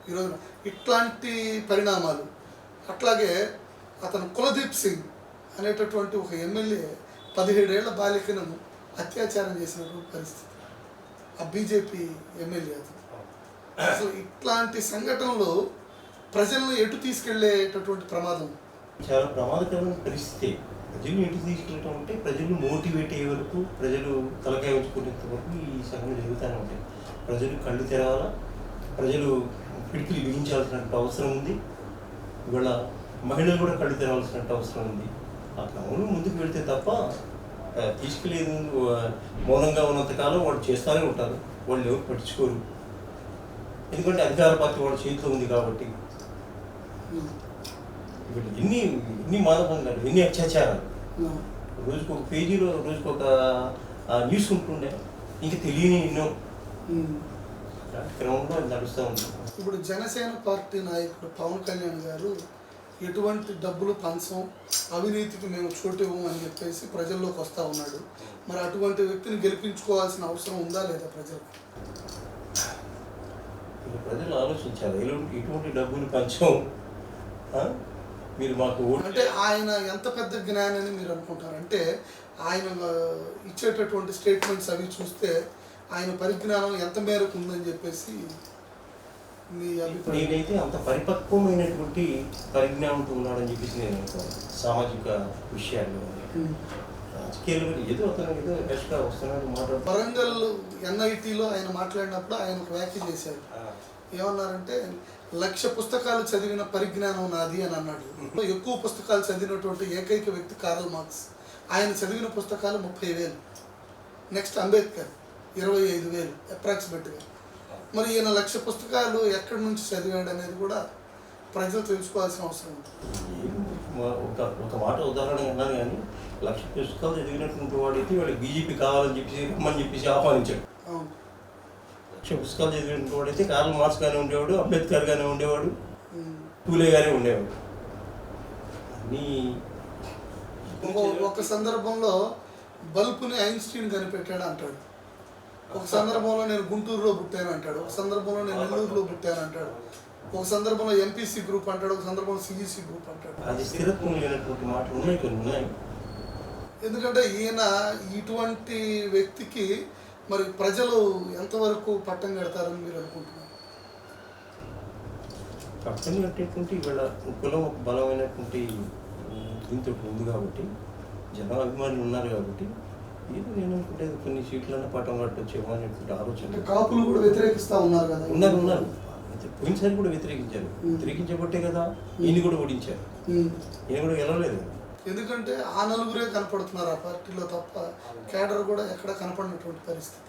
ఈరోజు ఇట్లాంటి పరిణామాలు. అట్లాగే అతను కులదీప్ సింగ్ అనేటటువంటి ఒక ఎమ్మెల్యే 17 ఏళ్ల బాలికను అత్యాచారం చేసినటువంటి పరిస్థితి. ఆ బీజేపీ ఎమ్మెల్యే అతను. అసలు ఇట్లాంటి సంఘటనలు ప్రజలను ఎటు తీసుకెళ్లేటటువంటి ప్రమాదం, చాలా ప్రమాదకరమైన పరిస్థితి. ప్రజలు ఎటు తీసుకెళ్ళటం అంటే ప్రజలు మోటివేట్ అయ్యే వరకు, ప్రజలు తలకాయ ఉంచుకునేంత వరకు ఈ సంఘటన జరుగుతూనే ఉంటాయి. ప్రజలు కళ్ళు తెరవాలా, ప్రజలు పిడికిలు బిగించాల్సిన అవసరం ఉంది. ఇవాళ మహిళలు కూడా కళ్ళు తెరవాల్సిన అవసరం ఉంది. ఆ క్రమంలో ముందుకు వెళితే తప్ప తీసుకెళ్ళేది మౌనంగా ఉన్నంతకాలం వాళ్ళు చేస్తూనే ఉంటారు, వాళ్ళు ఎవరు పట్టించుకోరు. ఎందుకంటే అధికార పార్టీ వాళ్ళ చేతిలో ఉంది కాబట్టి. ఇప్పుడు ఎన్ని మానభంగాలు, ఎన్ని అత్యాచారాలు, రోజుకు ఒక పేజీలో రోజుకు ఒక న్యూస్ ఉంటుండే, ఇంకా తెలియని ఎన్నో క్రమంలో నడుస్తూ ఉంది. ఇప్పుడు జనసేన పార్టీ నాయకుడు పవన్ కళ్యాణ్ గారు ఎటువంటి డబ్బులు పంచం, అవినీతికి మేము చోటు ఇవ్వము అని చెప్పేసి ప్రజల్లోకి వస్తూ ఉన్నాడు. మరి అటువంటి వ్యక్తిని గెలిపించుకోవాల్సిన అవసరం ఉందా లేదా ప్రజలు? ప్రజలు ఆలోచించాలి. ఇటువంటి డబ్బులు పంచం మీరు మాకు అంటే ఆయన ఎంత పెద్ద జ్ఞానని మీరు అనుకుంటారు? అంటే ఆయన ఇచ్చేటటువంటి స్టేట్మెంట్స్ అవి చూస్తే ఆయన పరిజ్ఞానం ఎంత మేరకు ఉందని చెప్పేసి మీ అభిప్రాయం? నేనైతే అంత పరిపక్వమైనటువంటి పరిజ్ఞానంతో ఉన్నాడని చెప్పేసి నేను అనుకోను. సామాజిక విషయాల్లో రాజకీయాలు ఏదో అతను ఏదో బెస్ట్గా వస్తున్నాడు మాట్లాడు. వరంగల్ ఎన్ఐటీలో ఆయన మాట్లాడినప్పుడు ఆయన ఒక వ్యాఖ్య చేశారు. ఏమన్నారంటే 1,00,000 పుస్తకాలు చదివిన పరిజ్ఞానం నాది అని అన్నాడు. ఎక్కువ పుస్తకాలు చదివినటువంటి ఏకైక వ్యక్తి కార్ల్ మార్క్స్. ఆయన చదివిన పుస్తకాలు 30,000. నెక్స్ట్ అంబేద్కర్ 25,000 అప్రాక్సిమేట్గా. మరి ఈయన 1,00,000 పుస్తకాలు ఎక్కడి నుంచి చదివాడు అనేది కూడా ప్రజలు తెలుసుకోవాల్సిన అవసరం ఉంది. ఒక మాట ఉదాహరణ అన్నాను కానీ 1,00,000 పుస్తకాలు చదివినటువంటి వాడైతే వాడికి బీజేపీ కావాలని చెప్పేసి ఆహ్వానించాడు. 1,00,000 పుస్తకాలు చదివినటువంటి వాడైతే కార్ల్ మార్క్స్ గానే ఉండేవాడు, అంబేద్కర్ గానే ఉండేవాడు, పూలే గానే ఉండేవాడు. అన్నీ ఒక సందర్భంలో బల్బుని ఐన్స్టీన్ కనిపెట్టాడు అంటాడు. ఒక సందర్భంలో నేను గుంటూరులో పుట్టాను అంటాడు. ఒక సందర్భంలో నేను నెల్లూరులో పుట్టాను అంటాడు. ఒక సందర్భంలో ఎంపీసీ గ్రూప్ అంటాడు. ఒక సందర్భంలో సిఈసి గ్రూప్ అంటాడు. అది స్థిరత్వం లేనటువంటి మాటలు ఉన్నాయి, కొన్ని ఉన్నాయి. ఎందుకంటే ఈయన ఇటువంటి వ్యక్తికి మరి ప్రజలు ఎంతవరకు పట్టం కడతారని మీరు అనుకుంటున్నారు? పట్టం కట్టేటువంటి ఇవాళ కులం ఒక బలమైనటువంటి దీంతో ఉంది కాబట్టి, జనం అభిమానులు ఉన్నారు కాబట్టి ఏదో నేను అనుకుంటే కొన్ని సీట్లన్నా పట్టం కట్టొచ్చేమో అనేటువంటి ఆలోచన. కాపులు కూడా వ్యతిరేకిస్తూ ఉన్నారు కదా? ఉన్నారు. పోయినసారి కూడా వ్యతిరేకించబట్టే కదా ఈయన కూడా ఓడించారు. ఈయన కూడా గెలవలేదు. ఎందుకంటే ఆ నలుగురే కనపడుతున్నారు ఆ పార్టీలో తప్ప కేడర్ కూడా ఎక్కడ కనపడినటువంటి పరిస్థితి.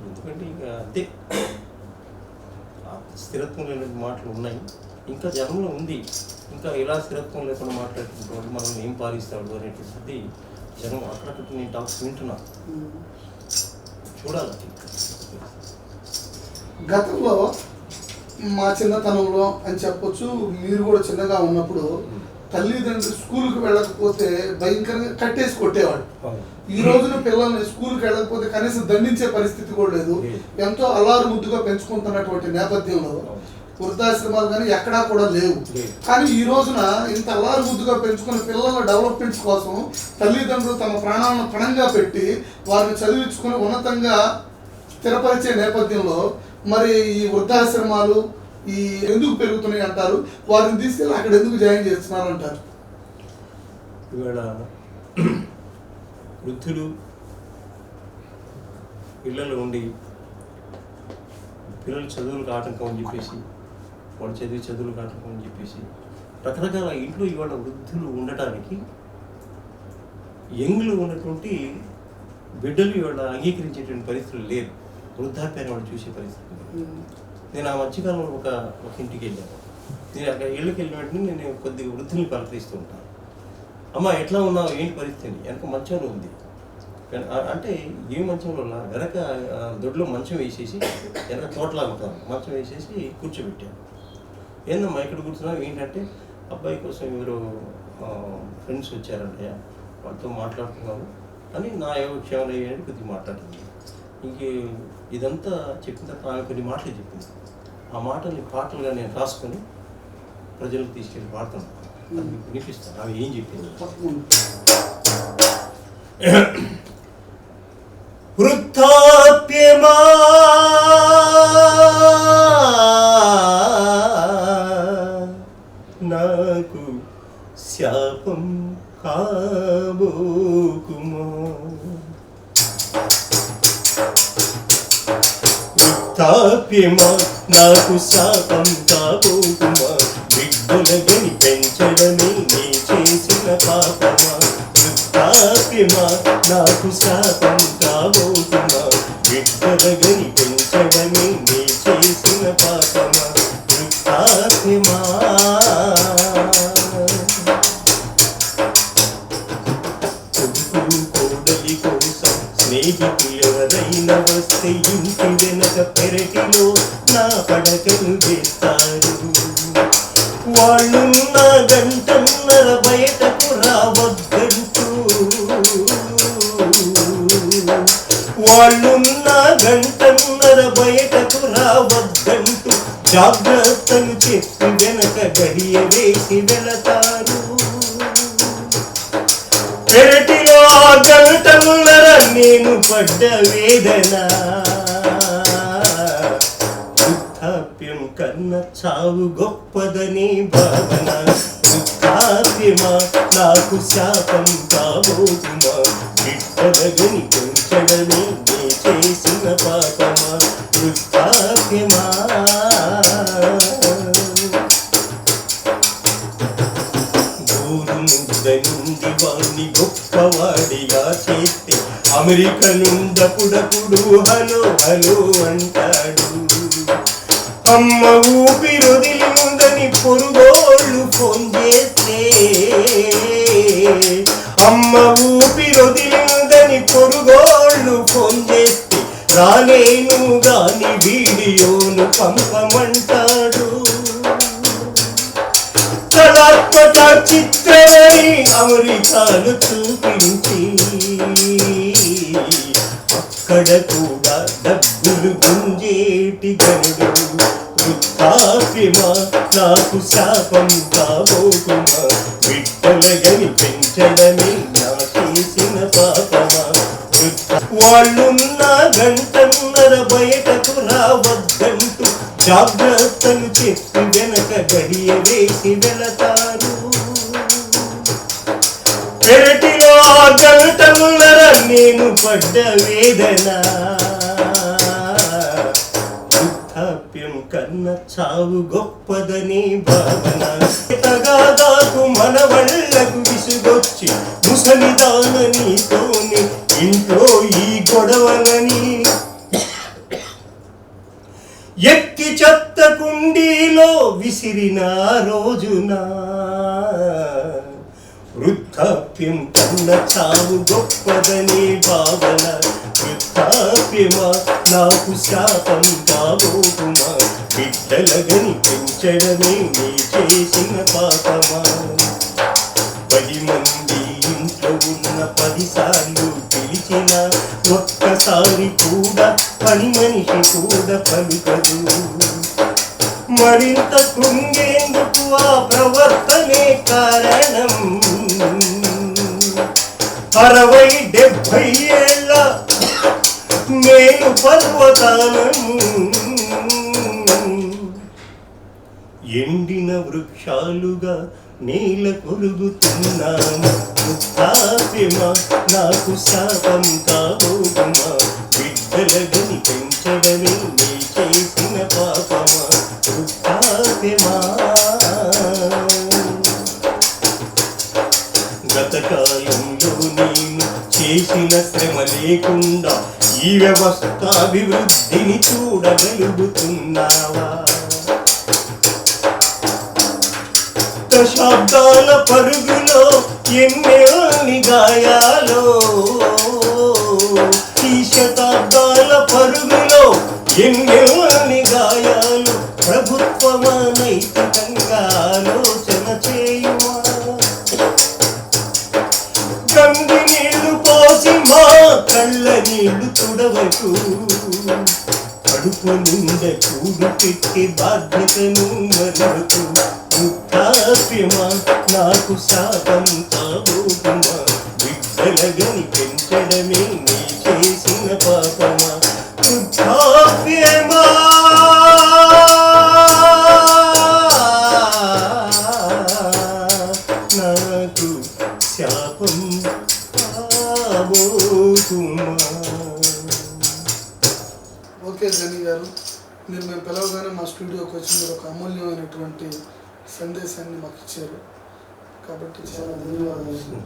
ఎందుకంటే ఇక అంతే, స్థిరత్వం లేని మాటలు ఉన్నాయి. ఇంకా జనంలో ఉంది. ఇంకా ఇలా స్థిరత్వం లేకుండా మాట్లాడుతున్నటువంటి మనం ఏం పాలిస్తాడు అనేటువంటిది జనం అక్కడక్కడ నేను టాక్స్ వింటున్నా. చూడాలి. గతంలో మా చిన్నతనంలో అని చెప్పొచ్చు, మీరు కూడా చిన్నగా ఉన్నప్పుడు తల్లిదండ్రులు స్కూల్కి వెళ్ళకపోతే భయంకరంగా కట్టేసి కొట్టేవాడు. ఈ రోజున పిల్లల్ని స్కూల్కి వెళ్ళకపోతే కనీసం దండించే పరిస్థితి కూడా లేదు. ఎంతో అల్లారు ముద్దుగా పెంచుకుంటున్నటువంటి నేపథ్యంలో వృద్ధాశ్రమాలు కానీ ఎక్కడా కూడా లేవు. కానీ ఈ రోజున ఇంత అల్లారు ముద్దుగా పెంచుకున్న పిల్లల డెవలప్మెంట్స్ కోసం తల్లిదండ్రులు తమ ప్రాణాలను పణంగా పెట్టి వారిని చదివించుకొని ఉన్నతంగా స్థిరపరిచే నేపథ్యంలో మరి ఈ వృద్ధాశ్రమాలు ఈ ఎందుకు పెరుగుతున్నాయి అంటారు? వారిని తీసుకెళ్ళి అక్కడ ఎందుకు జాయిన్ చేస్తున్నారు అంటారు? ఇవాళ వృద్ధులు ఇళ్లలో ఉండి పిల్లలు చదువులకు ఆటంకం అని చెప్పేసి, వాళ్ళు చదువులకు ఆటంకం అని చెప్పేసి రకరకాల ఇంట్లో ఇవాళ వృద్ధులు ఉండటానికి యంగ్లు ఉన్నటువంటి బిడ్డలు ఇవాళ అంగీకరించేటువంటి పరిస్థితులు లేరు. వృద్ధాప్యాన్ని వాళ్ళు చూసే పరిస్థితి. నేను ఆ మధ్యకాలంలో ఒక ఇంటికి వెళ్ళాను. నేను అక్కడ ఇళ్ళకి వెళ్ళిన వెంటనే నేను కొద్దిగా వృద్ధుల్ని పలకరిస్తూ ఉంటాను. అమ్మ ఎట్లా ఉన్నావు, ఏంటి పరిస్థితి? వెనక మంచంలో ఉంది అంటే ఏ మంచంలో వెనక దొడ్లో మంచం వేసేసి వెనక తోటలాగా ఉంటాను, మంచం వేసేసి కూర్చోబెట్టాను. ఏందమ్మా ఇక్కడ కూర్చున్నావు ఏంటంటే, అబ్బాయి కోసం ఎవరు ఫ్రెండ్స్ వచ్చారంటయ్యా, వాళ్ళతో మాట్లాడుతున్నాను అని నా యోగక్షేమాలు అయ్యాయని కొద్దిగా మాట్లాడుతుంది. ఇంక ఇదంతా చెప్పిన తర్వాత ఆమె కొన్ని మాటలు చెప్పింది. ఆ మాటల్ని పాటలుగా నేను రాసుకొని ప్రజలకు తీసుకెళ్ళి పాడుతున్నాను. అది వినిపిస్తాను ఆమె ఏం చెప్పింది. వృద్ధాప్యమా నాకు శాపం కాబోకుమా, వృద్ధాప్యమా నాకు శాపం కాబోకుమా, బిడ్డలగని పెంచడమే నీ చేసిన పాపమా, వృద్ధాప్యమా నాకు శాపం కాబోకుమా, బిడ్డలగని పెంచడమే నీ చేసిన పాపమా, వృద్ధాప్యమా. కోడలి కోసం స్నేహితులు ఎవరైనా వస్తే ఇంటి వెనక పెరటిలో నా పడకను వేస్తారు, వాళ్ళున్న గంటన్నర బయటకు రావద్దంటూ, వాళ్ళున్న గంటన్నర బయటకు రావద్దంటూ జాగ్రత్తలు చెప్పి వెనక గడియ వేసి వెళతారు. పెరటిలో ఆ గంటన్నర నేను పడ్డ వేదన, వృద్ధాప్యం కన్నా చావు గొప్పదని భావన. వృద్ధాప్యమా నాకు శాపం కాబోతుమా, బిడ్డలగని పెంచడమే నీ చేసిన పాపమా. వృద్ధాప్యమా నుండి వాణ్ణి గొప్పవాడిగా చేస్తే అమెరికా నుండప్పుడప్పుడు హలో హలో అంటాడు. అమ్మ ఊపిరొదిలిందని పొరుగోళ్ళు ఫోన్ చేస్తే, అమ్మ ఊపిరొదిలిందని పొరుగోళ్ళు ఫోన్ చేస్తే రాలేను గాని వీడియోను పంపమంటాడు. కళాత్మక చిత్రమై అమెరికాను చూపించి అక్కడ కూడా డబ్బులు గుంజేటి గనుడు. వృద్ధాప్యమా నాకు శాపం కాబోతుమా, బిడ్డలగని పెంచడమే నా చేసిన పాపమా. వాళ్ళున్న గంటన్నర బయటకు రావద్దంటూ జాగ్రత్తలు చెప్పి వెనక గడియ వేసి వెళతారు. పెరటిలో ఆ గంటన్నర నేను పడ్డ వేదన, వృద్ధాప్యం కన్నా చావు గొప్పదని భావన. తగాదాకు మన వళ్ళకు విసుగొచ్చి ముసలిదాన నీతోని ఇంట్లో ఈ గొడవలని ఎక్కి చెత్త కుండీలో విసిరిన రోజున, వృద్ధాప్యం కన్నా చావు గొప్పదని భావన. వృద్ధాప్యమా నాకు శాపం కాబోతుమా, బిడ్డలగని పెంచడమే నీ చేసిన పాపమా. 10 మంది ఇంట్లో ఉన్న 10 సార్లు పిలిచిన ఒక్కసారి కూడా పని మనిషి కూడా పలుకదు. మరింత కృంగేందుకు ఆ ప్రవర్తనే కారణం. 60-70 ఏళ్ళ నేను పర్వతాలను, ఎండిన వృక్షాలుగా నేల కొరుగుతున్నాము. వృద్ధాప్యమా నాకు శాపం కాబోతుమా, బిడ్డలగని పెంచడమే నీ చేసిన పాపమా. వృద్ధాప్యమా గతకాలంలో నేను చేసిన శ్రమ లేకుండా ఈ వ్యవస్థ అభివృద్ధిని చూడగలుగుతున్నావా? దశాబ్దాల పరుగులో ఎన్నెన్ని గాయాలో, ఈ శతాబ్దాల పరుగులో ఎన్నెన్ని గాయాలు. ప్రభుత్వమా నైతికంగా ఆలోచన చేయుమా? గంగి నీళ్లు పోసి మా కళ్ళ నీళ్లు తుడవకు, కడుపు నిండా కూడు పెట్టే బాధ్యతను మరవకు. వృద్ధాప్యమా నాకు శాపం కాబోతుమా, బిడ్డలగని పెంచడమే నీ చేసిన పాపమా. వృద్ధాప్యమా నాకు శాపం కాబోతుమా. ఓకే జని గారు, మేము పిలవగానే మా స్టూడియోకి వచ్చి మీరు ఒక అమూల్యమైనటువంటి సందేశాన్ని మాకు ఇచ్చారు. కాబట్టి చాలా ధన్యవాదాలు.